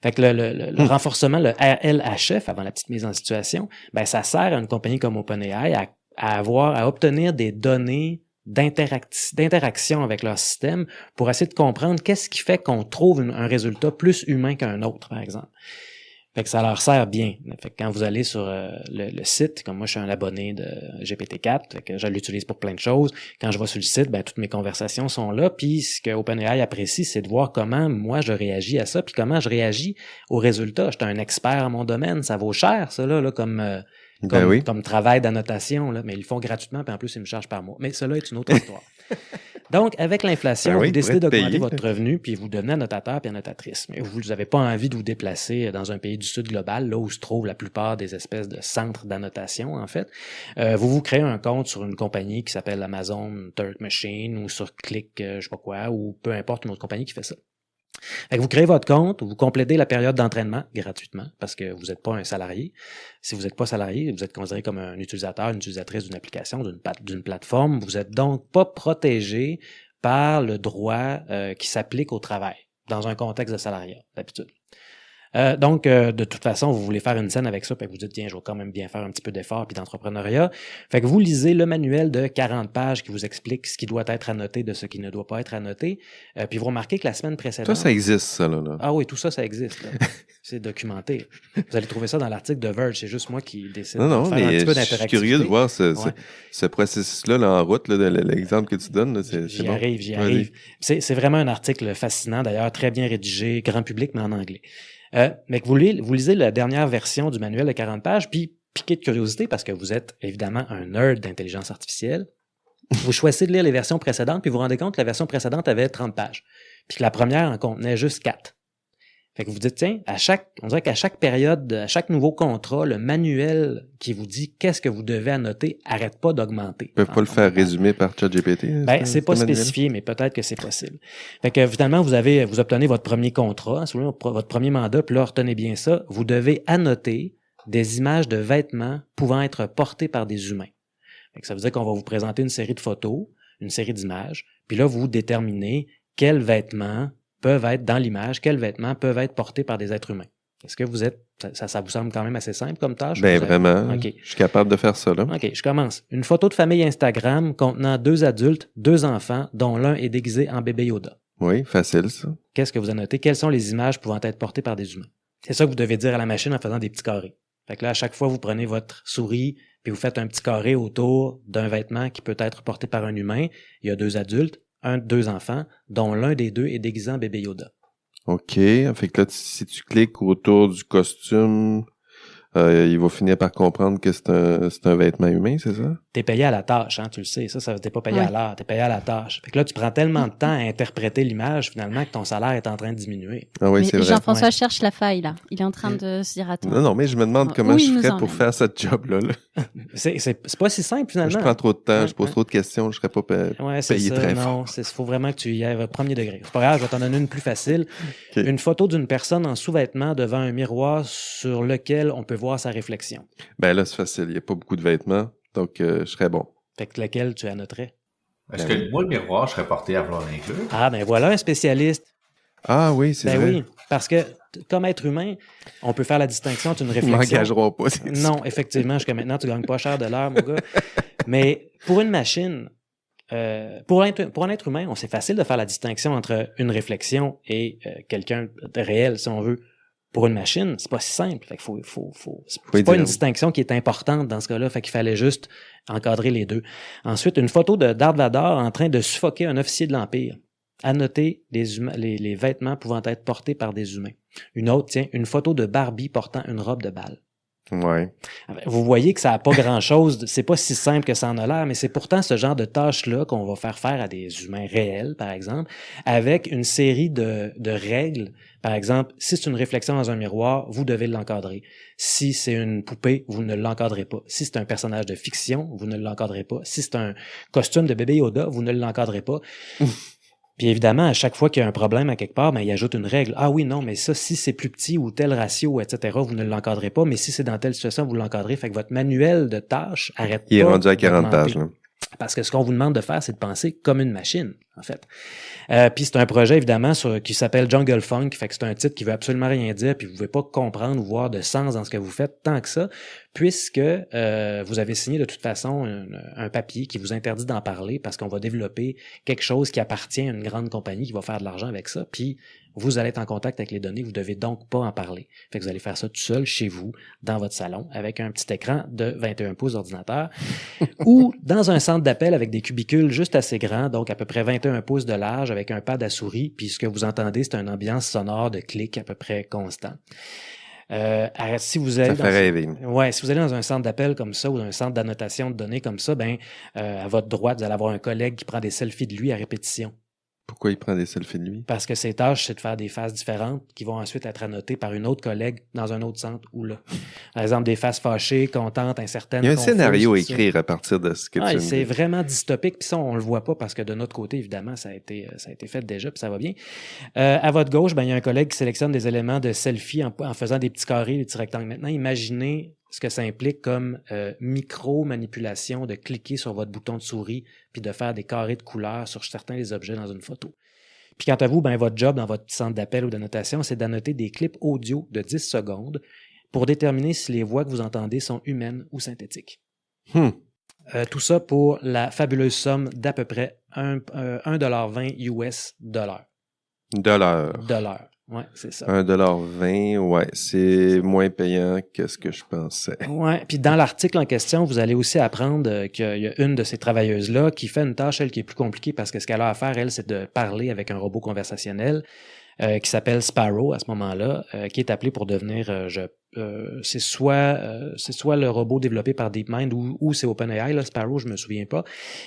[SPEAKER 5] Fait que le renforcement, le RLHF, avant la petite mise en situation, ben ça sert à une compagnie comme OpenAI à obtenir des données d'interaction avec leur système pour essayer de comprendre qu'est-ce qui fait qu'on trouve un résultat plus humain qu'un autre, par exemple. Fait que ça leur sert bien. Fait que quand vous allez sur le site, comme moi je suis un abonné de GPT-4, fait que je l'utilise pour plein de choses. Quand je vais sur le site, ben toutes mes conversations sont là. Puis ce que OpenAI apprécie, c'est de voir comment moi je réagis à ça, puis comment je réagis aux résultats. J'étais un expert à mon domaine, ça vaut cher, ça là comme travail d'annotation, là, mais ils le font gratuitement, puis en plus ils me chargent par mois. Mais cela est une autre histoire. Donc, avec l'inflation, vous décidez d'augmenter votre revenu, puis vous devenez annotateur puis annotatrice. Mais vous n'avez pas envie de vous déplacer dans un pays du Sud global, là où se trouvent la plupart des espèces de centres d'annotation, en fait. Vous créez un compte sur une compagnie qui s'appelle Amazon Third Machine ou sur Click, je sais pas quoi, ou peu importe une autre compagnie qui fait ça. Fait que vous créez votre compte, vous complétez la période d'entraînement gratuitement parce que vous n'êtes pas un salarié. Si vous n'êtes pas salarié, vous êtes considéré comme un utilisateur, une utilisatrice d'une application, d'une plateforme. Vous n'êtes donc pas protégé par le droit qui s'applique au travail dans un contexte de salariat, d'habitude. Donc, de toute façon, vous voulez faire une scène avec ça, puis vous dites, tiens, je vais quand même bien faire un petit peu d'effort puis d'entrepreneuriat. Fait que vous lisez le manuel de 40 pages qui vous explique ce qui doit être annoté de ce qui ne doit pas être annoté. Puis vous remarquez que la semaine précédente...
[SPEAKER 1] Ça existe, ça, là.
[SPEAKER 5] Ah oui, tout ça existe. Là. C'est documenté. Vous allez trouver ça dans l'article de Verge. C'est juste moi qui décide de faire un petit peu d'interactivité. Je suis
[SPEAKER 1] curieux de voir ce processus-là là, en route, là, de l'exemple que tu donnes. Là,
[SPEAKER 5] j'y arrive. C'est vraiment un article fascinant, d'ailleurs, très bien rédigé, grand public, mais en anglais. Mais que vous lisez la dernière version du manuel de 40 pages, puis piqué de curiosité, parce que vous êtes évidemment un nerd d'intelligence artificielle, vous choisissez de lire les versions précédentes, puis vous vous rendez compte que la version précédente avait 30 pages, puis que la première en contenait juste 4. Fait que vous dites, tiens, on dirait qu'à chaque période, à chaque nouveau contrat, le manuel qui vous dit qu'est-ce que vous devez annoter arrête pas d'augmenter.
[SPEAKER 1] Vous ne pouvez pas le faire résumer par ChatGPT?
[SPEAKER 5] Ben, c'est pas spécifié, mais peut-être que c'est possible. Fait que finalement, vous obtenez votre premier contrat, votre premier mandat, puis là, retenez bien ça, vous devez annoter des images de vêtements pouvant être portés par des humains. Fait que ça veut dire qu'on va vous présenter une série de photos, une série d'images, puis là, vous déterminez quels vêtements peuvent être dans l'image, quels vêtements peuvent être portés par des êtres humains. Est-ce que ça vous semble quand même assez simple comme tâche?
[SPEAKER 1] Ben vraiment,
[SPEAKER 5] okay.
[SPEAKER 1] Je suis capable de faire ça, là.
[SPEAKER 5] OK, je commence. Une photo de famille Instagram contenant 2 adultes, 2 enfants, dont l'un est déguisé en bébé Yoda.
[SPEAKER 1] Oui, facile, ça.
[SPEAKER 5] Qu'est-ce que vous annotez? Quelles sont les images pouvant être portées par des humains? C'est ça que vous devez dire à la machine en faisant des petits carrés. Fait que là, à chaque fois, vous prenez votre souris, puis vous faites un petit carré autour d'un vêtement qui peut être porté par un humain. Il y a 2 adultes, 2 enfants, dont l'un des 2 est déguisé en bébé Yoda.
[SPEAKER 1] OK. Fait que là, si tu cliques autour du costume, il va finir par comprendre que c'est un vêtement humain, c'est ça?
[SPEAKER 5] T'es payé à la tâche, hein, tu le sais. Ça t'es pas payé à l'heure, t'es payé à la tâche. Fait que là, tu prends tellement de temps à interpréter l'image, finalement, que ton salaire est en train de diminuer.
[SPEAKER 1] Ah oui, c'est vrai.
[SPEAKER 4] Jean-François cherche la faille, là. Il est en train de se dire, attends.
[SPEAKER 1] Non, mais je me demande comment je ferais pour faire ce job-là.
[SPEAKER 5] C'est pas si simple, finalement.
[SPEAKER 1] Je prends trop de temps, je pose trop de questions, je serais pas payé très fort.
[SPEAKER 5] Non, faut vraiment que tu y ailles au premier degré. C'est pas grave, je vais t'en donner une plus facile.
[SPEAKER 1] Okay.
[SPEAKER 5] Une photo d'une personne en sous-vêtements devant un miroir sur lequel on peut voir sa réflexion.
[SPEAKER 1] Ben là, c'est facile. Il n'y a pas beaucoup de vêtements, donc je serais bon.
[SPEAKER 5] Fait que lequel tu annoterais?
[SPEAKER 2] Est-ce que moi, le miroir, je serais porté à vouloir l'inclure?
[SPEAKER 5] Ah, ben voilà un spécialiste.
[SPEAKER 1] Ah oui, c'est
[SPEAKER 5] Ben
[SPEAKER 1] vrai.
[SPEAKER 5] oui, parce que comme être humain, on peut faire la distinction entre une
[SPEAKER 1] Ils
[SPEAKER 5] réflexion.
[SPEAKER 1] m'engageront pas. c'est ça.
[SPEAKER 5] Non, effectivement, jusqu'à maintenant, tu gagnes pas cher de l'heure, mon gars. Mais pour une machine, pour un être humain, c'est facile de faire la distinction entre une réflexion et quelqu'un de réel, si on veut. Pour une machine, c'est pas si simple. Fait qu'il c'est pas une distinction qui est importante dans ce cas-là. Fait qu'il fallait juste encadrer les deux. Ensuite, une photo de Darth Vader en train de suffoquer un officier de l'Empire. Annoter les vêtements pouvant être portés par des humains. Une autre, tiens, une photo de Barbie portant une robe de bal.
[SPEAKER 1] Ouais.
[SPEAKER 5] Vous voyez que ça n'a pas grand-chose, c'est pas si simple que ça en a l'air, mais c'est pourtant ce genre de tâches-là qu'on va faire à des humains réels, par exemple, avec une série de règles. Par exemple, si c'est une réflexion dans un miroir, vous devez l'encadrer. Si c'est une poupée, vous ne l'encadrez pas. Si c'est un personnage de fiction, vous ne l'encadrez pas. Si c'est un costume de bébé Yoda, vous ne l'encadrez pas. Puis évidemment, à chaque fois qu'il y a un problème à quelque part, ben, il ajoute une règle. Ah oui, non, mais ça, si c'est plus petit ou tel ratio, etc., vous ne l'encadrez pas. Mais si c'est dans telle situation, vous l'encadrez. Fait que votre manuel de tâches arrête
[SPEAKER 1] Il est
[SPEAKER 5] pas
[SPEAKER 1] rendu à 40
[SPEAKER 5] d'augmenter.
[SPEAKER 1] pages, là.
[SPEAKER 5] Parce que ce qu'on vous demande de faire, c'est de penser comme une machine, en fait. Puis c'est un projet, évidemment, qui s'appelle Jungle Funk. Fait que c'est un titre qui veut absolument rien dire, puis vous pouvez pas comprendre ou voir de sens dans ce que vous faites tant que ça, puisque vous avez signé de toute façon un papier qui vous interdit d'en parler parce qu'on va développer quelque chose qui appartient à une grande compagnie qui va faire de l'argent avec ça. Puis vous allez être en contact avec les données, vous devez donc pas en parler. Fait que vous allez faire ça tout seul chez vous, dans votre salon, avec un petit écran de 21 pouces d'ordinateur, ou dans un centre d'appel avec des cubicules juste assez grands, donc à peu près 21 pouces de large, avec un pad à souris, puis ce que vous entendez, c'est une ambiance sonore de clic à peu près constant. Si vous allez
[SPEAKER 1] Ça fait rêver.
[SPEAKER 5] Ouais, si vous allez dans un centre d'appel comme ça ou dans un centre d'annotation de données comme ça, ben à votre droite, vous allez avoir un collègue qui prend des selfies de lui à répétition.
[SPEAKER 1] Pourquoi il prend des selfies de lui?
[SPEAKER 5] Parce que ses tâches, c'est de faire des faces différentes qui vont ensuite être annotées par une autre collègue dans un autre centre ou là. Par exemple, des faces fâchées, contentes, incertaines.
[SPEAKER 1] Il y a un
[SPEAKER 5] confuses,
[SPEAKER 1] scénario à
[SPEAKER 5] tout ça.
[SPEAKER 1] écrire à partir de ce que tu me
[SPEAKER 5] C'est
[SPEAKER 1] dis.
[SPEAKER 5] vraiment dystopique, puis ça, on le voit pas parce que de notre côté, évidemment, ça a été fait déjà, puis ça va bien. À votre gauche, ben, il y a un collègue qui sélectionne des éléments de selfie en faisant des petits carrés, des petits rectangles. Maintenant, imaginez ce que ça implique comme micro-manipulation de cliquer sur votre bouton de souris puis de faire des carrés de couleurs sur certains des objets dans une photo. Puis quant à vous, ben, votre job dans votre centre d'appel ou d'annotation, c'est d'annoter des clips audio de 10 secondes pour déterminer si les voix que vous entendez sont humaines ou synthétiques. Tout ça pour la fabuleuse somme d'à peu près 1,20 US $.
[SPEAKER 1] $.
[SPEAKER 5] Ouais, c'est ça.
[SPEAKER 1] 1,20 $, ouais, c'est moins payant que ce que je pensais.
[SPEAKER 5] Ouais, puis dans l'article en question, vous allez aussi apprendre qu'il y a une de ces travailleuses-là qui fait une tâche, elle, qui est plus compliquée parce que ce qu'elle a à faire, elle, c'est de parler avec un robot conversationnel qui s'appelle Sparrow à ce moment-là, qui est appelé pour devenir, c'est soit le robot développé par DeepMind ou c'est OpenAI, là, Sparrow, je me souviens pas,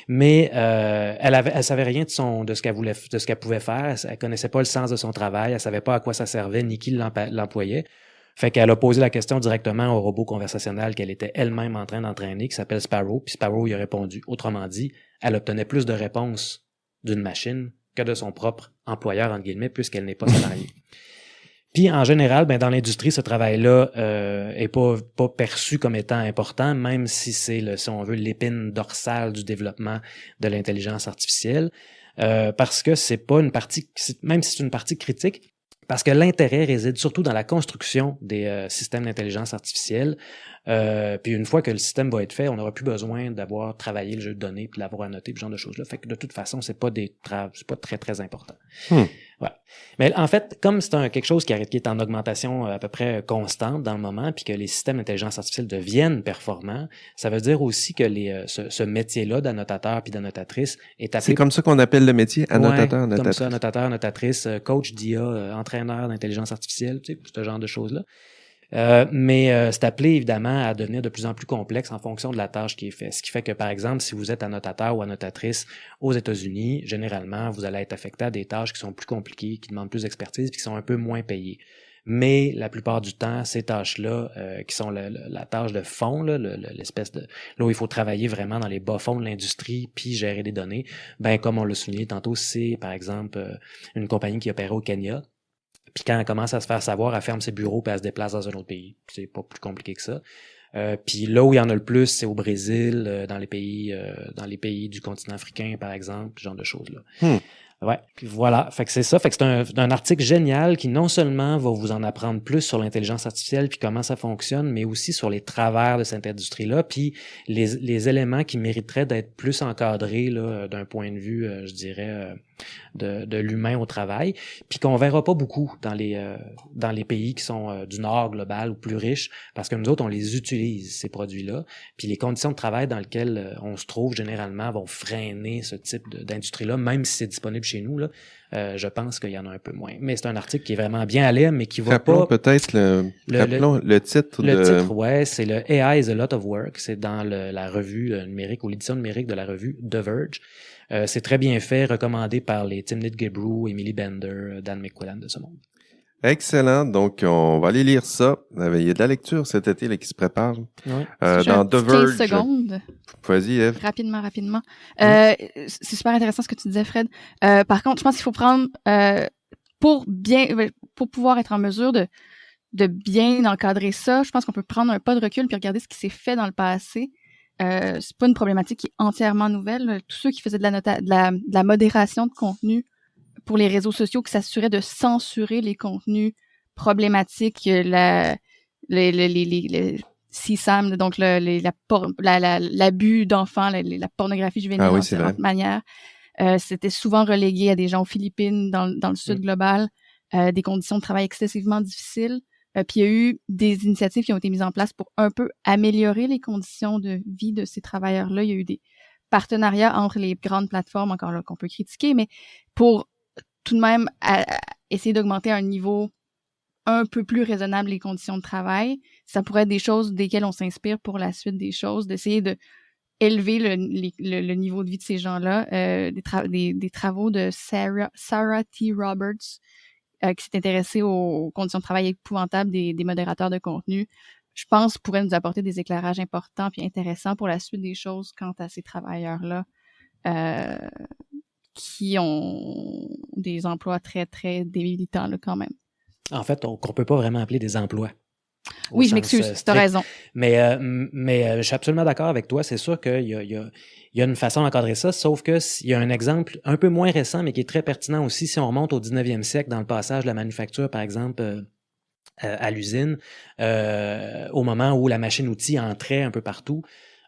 [SPEAKER 5] mais elle savait rien de ce qu'elle pouvait faire, elle connaissait pas le sens de son travail, elle savait pas à quoi ça servait ni qui l'employait. Fait qu'elle a posé la question directement au robot conversationnel qu'elle était elle-même en train d'entraîner, qui s'appelle Sparrow, puis Sparrow y a répondu. Autrement dit, elle obtenait plus de réponses d'une machine que de son propre employeur, entre guillemets, puisqu'elle n'est pas salariée. Puis, en général, ben, dans l'industrie, ce travail-là est pas perçu comme étant important, même si c'est, si on veut, l'épine dorsale du développement de l'intelligence artificielle, parce que c'est pas une partie, même si c'est une partie critique, parce que l'intérêt réside surtout dans la construction des systèmes d'intelligence artificielle. Puis une fois que le système va être fait, on n'aura plus besoin d'avoir travaillé le jeu de données puis de l'avoir annoté, ce genre de choses-là. Fait que de toute façon, c'est pas très, très important. Ouais. Mais en fait, comme c'est quelque chose qui est en augmentation à peu près constante dans le moment, puis que les systèmes d'intelligence artificielle deviennent performants, ça veut dire aussi que ce métier-là d'annotateur puis d'annotatrice est appelé...
[SPEAKER 1] C'est comme ça qu'on appelle le métier, annotateur,
[SPEAKER 5] ouais,
[SPEAKER 1] annotatrice.
[SPEAKER 5] Comme ça, annotateur, annotatrice, coach d'IA, entraîneur d'intelligence artificielle, tu sais, ce genre de choses-là. Mais c'est appelé évidemment à devenir de plus en plus complexe en fonction de la tâche qui est faite. Ce qui fait que, par exemple, si vous êtes annotateur ou annotatrice aux États-Unis, généralement, vous allez être affecté à des tâches qui sont plus compliquées, qui demandent plus d'expertise et qui sont un peu moins payées. Mais la plupart du temps, ces tâches-là, qui sont la tâche de fond, là, l'espèce de là où il faut travailler vraiment dans les bas-fonds de l'industrie puis gérer des données, ben comme on l'a souligné tantôt, c'est par exemple une compagnie qui opère au Kenya. Puis quand elle commence à se faire savoir, elle ferme ses bureaux puis elle se déplace dans un autre pays. C'est pas plus compliqué que ça. Puis là où il y en a le plus, c'est au Brésil, dans les pays du continent africain, par exemple, ce genre de choses-là. Ouais, puis voilà. Fait que c'est ça. Fait que c'est un article génial qui non seulement va vous en apprendre plus sur l'intelligence artificielle puis comment ça fonctionne, mais aussi sur les travers de cette industrie-là, puis les éléments qui mériteraient d'être plus encadrés là, d'un point de vue, je dirais, de l'humain au travail, puis qu'on verra pas beaucoup dans les pays qui sont du Nord global ou plus riches, parce que nous autres, on les utilise, ces produits-là, puis les conditions de travail dans lesquelles on se trouve généralement vont freiner ce type d'industrie-là, même si c'est disponible chez nous, là, je pense qu'il y en a un peu moins. Mais c'est un article qui est vraiment bien à lire, mais qui va
[SPEAKER 1] Rappelons
[SPEAKER 5] pas...
[SPEAKER 1] peut-être le titre
[SPEAKER 5] Le
[SPEAKER 1] de...
[SPEAKER 5] titre, ouais, c'est le AI is a lot of work. C'est dans la revue numérique ou l'édition numérique de la revue The Verge. C'est très bien fait, recommandé par les Timnit Gebru, Emily Bender, Dan McQuillan de ce monde.
[SPEAKER 1] Excellent. Donc, on va aller lire ça. Il y a de la lecture cet été là, qui se prépare.
[SPEAKER 5] Ouais.
[SPEAKER 3] J'ai
[SPEAKER 1] Dans
[SPEAKER 3] un
[SPEAKER 1] The
[SPEAKER 3] petit
[SPEAKER 1] Verge.
[SPEAKER 3] 15 secondes.
[SPEAKER 1] Vas-y, Eve.
[SPEAKER 3] Rapidement. C'est super intéressant ce que tu disais, Fred. Par contre, je pense qu'il faut prendre pour pouvoir être en mesure de bien encadrer ça, je pense qu'on peut prendre un pas de recul puis regarder ce qui s'est fait dans le passé. C'est pas une problématique qui est entièrement nouvelle. Tous ceux qui faisaient de la modération de contenu pour les réseaux sociaux, qui s'assuraient de censurer les contenus problématiques, les CSAM, donc l'abus d'enfants, la pornographie juvénile
[SPEAKER 1] Ah oui,
[SPEAKER 3] en
[SPEAKER 1] c'est
[SPEAKER 3] différentes manières. C'était souvent relégué à des gens aux Philippines, dans le sud global, des conditions de travail excessivement difficiles. Puis il y a eu des initiatives qui ont été mises en place pour un peu améliorer les conditions de vie de ces travailleurs-là. Il y a eu des partenariats entre les grandes plateformes, encore là, qu'on peut critiquer, mais pour tout de même essayer d'augmenter à un niveau un peu plus raisonnable les conditions de travail. Ça pourrait être des choses desquelles on s'inspire pour la suite des choses, d'essayer de élever le niveau de vie de ces gens-là. Des travaux de Sarah T. Roberts, qui s'est intéressée aux conditions de travail épouvantables des modérateurs de contenu, je pense pourrait nous apporter des éclairages importants puis intéressants pour la suite des choses quant à ces travailleurs-là qui ont des emplois très, très débilitants là, quand même.
[SPEAKER 5] En fait, qu'on peut pas vraiment appeler des emplois.
[SPEAKER 3] Oui, je m'excuse, t'as raison.
[SPEAKER 5] Mais je suis absolument d'accord avec toi. C'est sûr qu'il y a une façon d'encadrer ça, sauf que il y a un exemple un peu moins récent, mais qui est très pertinent aussi si on remonte au 19e siècle, dans le passage de la manufacture, par exemple, à l'usine, au moment où la machine-outil entrait un peu partout.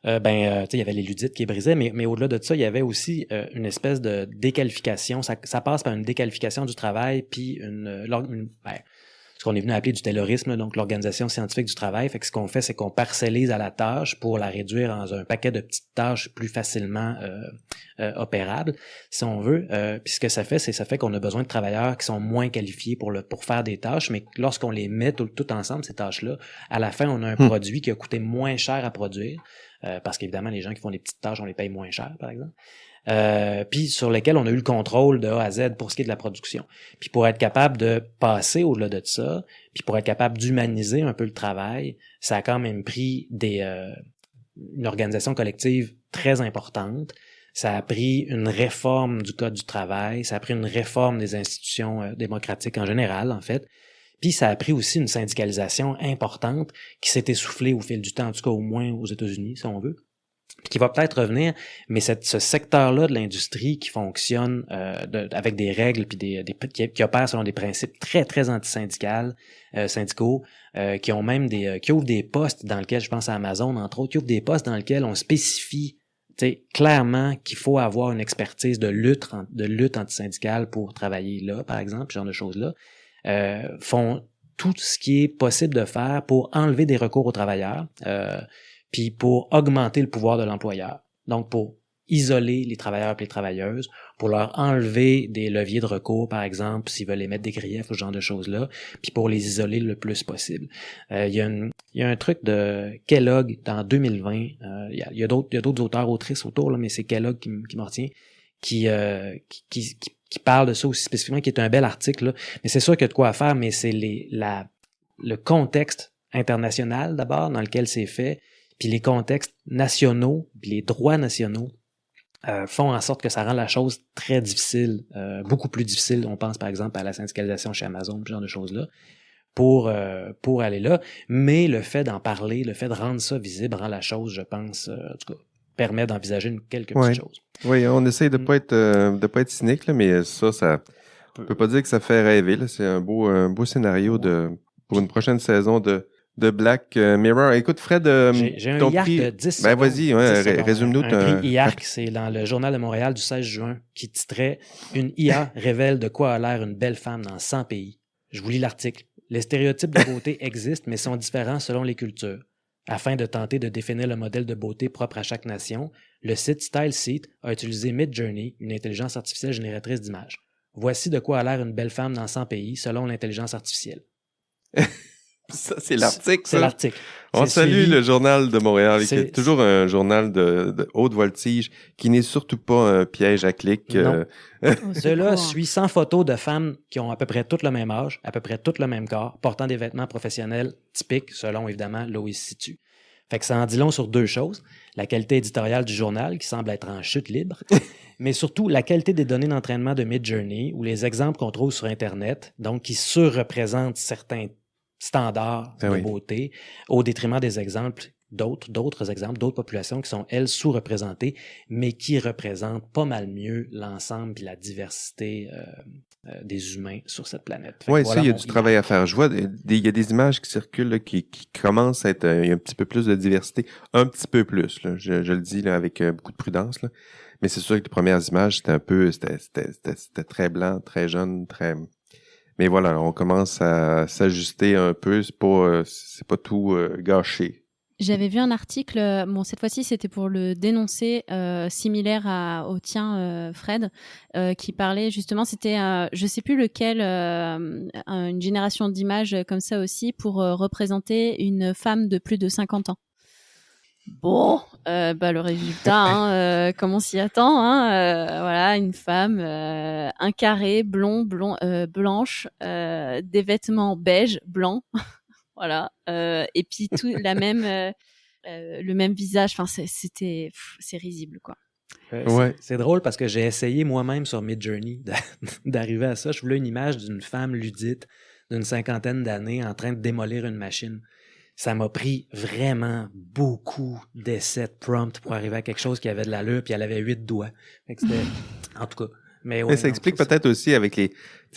[SPEAKER 5] Il y avait les ludites qui brisaient, mais au-delà de ça, il y avait aussi une espèce de déqualification. Ça passe par une déqualification du travail, puis ce qu'on est venu appeler du taylorisme, donc l'organisation scientifique du travail. Fait que ce qu'on fait, c'est qu'on parcellise à la tâche pour la réduire dans un paquet de petites tâches plus facilement opérables, si on veut. Puis ce que ça fait qu'on a besoin de travailleurs qui sont moins qualifiés pour faire des tâches, mais lorsqu'on les met tout ensemble, ces tâches-là, à la fin, on a un produit qui a coûté moins cher à produire. Parce qu'évidemment, les gens qui font des petites tâches, on les paye moins cher, par exemple. Puis sur lesquels on a eu le contrôle de A à Z pour ce qui est de la production. Puis pour être capable de passer au-delà de ça, puis pour être capable d'humaniser un peu le travail, ça a quand même pris une organisation collective très importante. Ça a pris une réforme du Code du travail, ça a pris une réforme des institutions démocratiques en général, en fait. Puis ça a pris aussi une syndicalisation importante qui s'est essoufflée au fil du temps, en tout cas au moins aux États-Unis, si on veut, qui va peut-être revenir, mais ce secteur-là de l'industrie qui fonctionne avec des règles puis qui opère selon des principes très, très syndicaux, qui ont même qui ouvrent des postes dans lesquels, je pense à Amazon, entre autres, qui ouvrent des postes dans lesquels on spécifie clairement qu'il faut avoir une expertise de lutte antisyndicale pour travailler là, par exemple, ce genre de choses-là. Font tout ce qui est possible de faire pour enlever des recours aux travailleurs, puis pour augmenter le pouvoir de l'employeur. Donc, pour isoler les travailleurs et les travailleuses, pour leur enlever des leviers de recours, par exemple, s'ils veulent émettre des griefs ou ce genre de choses-là, puis pour les isoler le plus possible. Il y a un truc de Kellogg dans 2020, il y a d'autres auteurs, autrices autour, là, mais c'est Kellogg qui m'en retient, qui parle de ça aussi spécifiquement, qui est un bel article, là. Mais c'est sûr qu'il y a de quoi faire, mais c'est le contexte international d'abord dans lequel c'est fait, puis les contextes nationaux, puis les droits nationaux font en sorte que ça rend la chose très difficile, beaucoup plus difficile. On pense par exemple à la syndicalisation chez Amazon, ce genre de choses-là, pour aller là. Mais le fait d'en parler, le fait de rendre ça visible rend la chose, je pense, en tout cas, permet d'envisager quelques
[SPEAKER 1] Ouais.
[SPEAKER 5] petites choses.
[SPEAKER 1] Oui, on essaye de pas être cynique, là, mais ça on peut pas dire que ça fait rêver, là. C'est un beau scénario pour une prochaine saison de Black Mirror. Écoute, Fred,
[SPEAKER 5] J'ai un
[SPEAKER 1] ton
[SPEAKER 5] IARC
[SPEAKER 1] prix...
[SPEAKER 5] de 10
[SPEAKER 1] Ben,
[SPEAKER 5] secondes.
[SPEAKER 1] vas-y, ouais,
[SPEAKER 5] 10 secondes.
[SPEAKER 1] résume-nous.
[SPEAKER 5] Un prix IARC, c'est dans le Journal de Montréal du 16 juin, qui titrait « Une IA révèle de quoi a l'air une belle femme dans 100 pays ». Je vous lis l'article. Les stéréotypes de beauté existent, mais sont différents selon les cultures. Afin de tenter de définir le modèle de beauté propre à chaque nation, le site StyleSeat a utilisé Midjourney, une intelligence artificielle génératrice d'images. Voici de quoi a l'air une belle femme dans 100 pays selon l'intelligence artificielle.
[SPEAKER 1] Ça, c'est l'article,
[SPEAKER 5] C'est
[SPEAKER 1] ça.
[SPEAKER 5] l'article.
[SPEAKER 1] On
[SPEAKER 5] C'est
[SPEAKER 1] salue
[SPEAKER 5] suivi-
[SPEAKER 1] le Journal de Montréal, qui
[SPEAKER 5] C'est-
[SPEAKER 1] est toujours un journal de haute voltige, qui n'est surtout pas un piège à clics.
[SPEAKER 5] Non.
[SPEAKER 4] Oh, c'est
[SPEAKER 5] Cela
[SPEAKER 4] cool.
[SPEAKER 5] suit 100 photos de femmes qui ont à peu près toutes le même âge, à peu près toutes le même corps, portant des vêtements professionnels typiques, selon évidemment là où ils se situent. Fait que ça en dit long sur deux choses. La qualité éditoriale du journal, qui semble être en chute libre, mais surtout la qualité des données d'entraînement de Midjourney, ou les exemples qu'on trouve sur Internet, donc qui surreprésentent certains standards
[SPEAKER 1] Ah
[SPEAKER 5] de
[SPEAKER 1] oui.
[SPEAKER 5] beauté, au détriment des exemples d'autres exemples, d'autres populations qui sont, elles, sous-représentées, mais qui représentent pas mal mieux l'ensemble et la diversité des humains sur cette planète. Fait que
[SPEAKER 1] Oui,
[SPEAKER 5] voilà
[SPEAKER 1] ça, il y a
[SPEAKER 5] mon
[SPEAKER 1] du travail à faire. Je vois, il y a des images qui circulent, là, qui commencent à être, il y a un petit peu plus de diversité. Un petit peu plus, là. Je le dis, là, avec beaucoup de prudence, là. Mais c'est sûr que les premières images, c'était très blanc, très jaune, très... Mais voilà, on commence à s'ajuster un peu. C'est pas tout gâché.
[SPEAKER 4] J'avais vu un article, bon cette fois-ci c'était pour le dénoncer, similaire au tien Fred, qui parlait justement, c'était je sais plus lequel, une génération d'images comme ça aussi pour représenter une femme de plus de 50 ans. Bon, le résultat, comme on s'y attend, voilà, une femme, un carré blanche, des vêtements beige, blancs. Voilà, et puis tout le même visage. Enfin, c'est risible, quoi.
[SPEAKER 1] Ouais.
[SPEAKER 5] C'est drôle parce que j'ai essayé moi-même sur Midjourney d'arriver à ça. Je voulais une image d'une femme ludite d'une 50aine d'années en train de démolir une machine. Ça m'a pris vraiment beaucoup d'essais de prompt pour arriver à quelque chose qui avait de l'allure, puis elle avait 8 doigts. Fait que c'était, en tout cas. Mais
[SPEAKER 1] ça explique peut-être aussi avec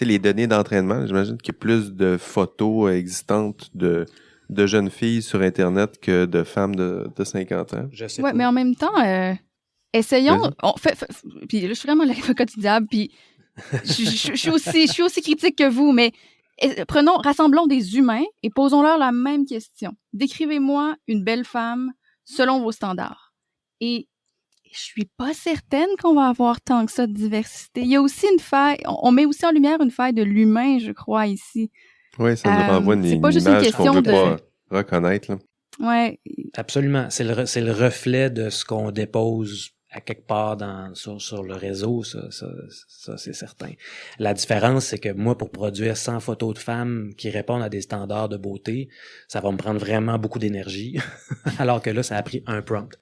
[SPEAKER 1] les données d'entraînement. J'imagine qu'il y a plus de photos existantes de jeunes filles sur Internet que de femmes de 50 ans.
[SPEAKER 5] Je sais
[SPEAKER 3] Ouais,
[SPEAKER 5] pas.
[SPEAKER 3] mais en même temps, essayons.
[SPEAKER 1] Vas-y.
[SPEAKER 3] On fait, puis là, je suis vraiment l'avocat du diable, puis je suis aussi critique que vous, mais rassemblons des humains et posons-leur la même question. Décrivez-moi une belle femme selon vos standards. Et je suis pas certaine qu'on va avoir tant que ça de diversité. Il y a aussi une faille, on met aussi en lumière une faille de l'humain, je crois, ici.
[SPEAKER 1] Oui, ça nous renvoie
[SPEAKER 3] c'est
[SPEAKER 1] une
[SPEAKER 3] pas juste une
[SPEAKER 1] image qu'on
[SPEAKER 3] question
[SPEAKER 1] veut
[SPEAKER 3] de-
[SPEAKER 1] pas reconnaître. Là.
[SPEAKER 3] Ouais.
[SPEAKER 5] Absolument. C'est le reflet de ce qu'on dépose à quelque part sur le réseau, ça c'est certain. La différence, c'est que moi, pour produire 100 photos de femmes qui répondent à des standards de beauté, ça va me prendre vraiment beaucoup d'énergie, alors que là, ça a pris un prompt.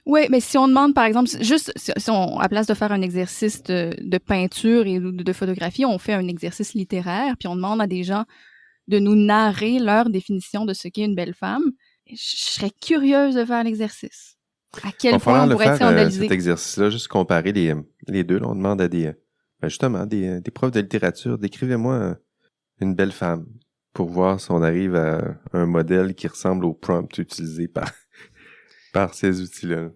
[SPEAKER 3] Oui, mais si on demande, par exemple, juste si on, à place de faire un exercice de peinture et de photographie, on fait un exercice littéraire, puis on demande à des gens de nous narrer leur définition de ce qu'est une belle femme, je serais curieuse de faire l'exercice. À quel
[SPEAKER 1] Il va
[SPEAKER 3] point
[SPEAKER 1] falloir
[SPEAKER 3] on
[SPEAKER 1] le
[SPEAKER 3] pourrait être
[SPEAKER 1] faire,
[SPEAKER 3] scandalisé.
[SPEAKER 1] cet exercice-là, juste comparer les deux. Là. On demande à des profs de littérature, décrivez-moi une belle femme pour voir si on arrive à un modèle qui ressemble au prompt utilisé par ces outils-là.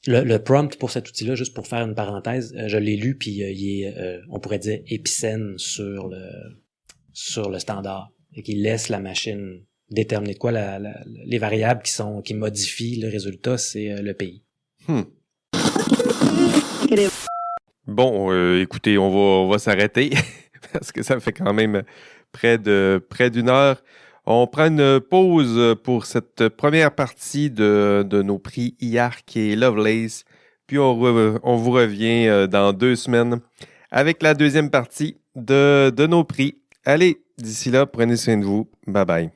[SPEAKER 5] Le prompt pour cet outil-là, juste pour faire une parenthèse, je l'ai lu, puis il est, on pourrait dire, épicène sur le standard, et qu'il laisse la machine déterminer de quoi les variables qui modifient le résultat, c'est le pays.
[SPEAKER 1] Bon, écoutez, on va s'arrêter parce que ça fait quand même près d'une heure. On prend une pause pour cette première partie de nos prix IARC et Lovelace. Puis on vous revient dans 2 semaines avec la deuxième partie de nos prix. Allez, d'ici là, prenez soin de vous. Bye bye.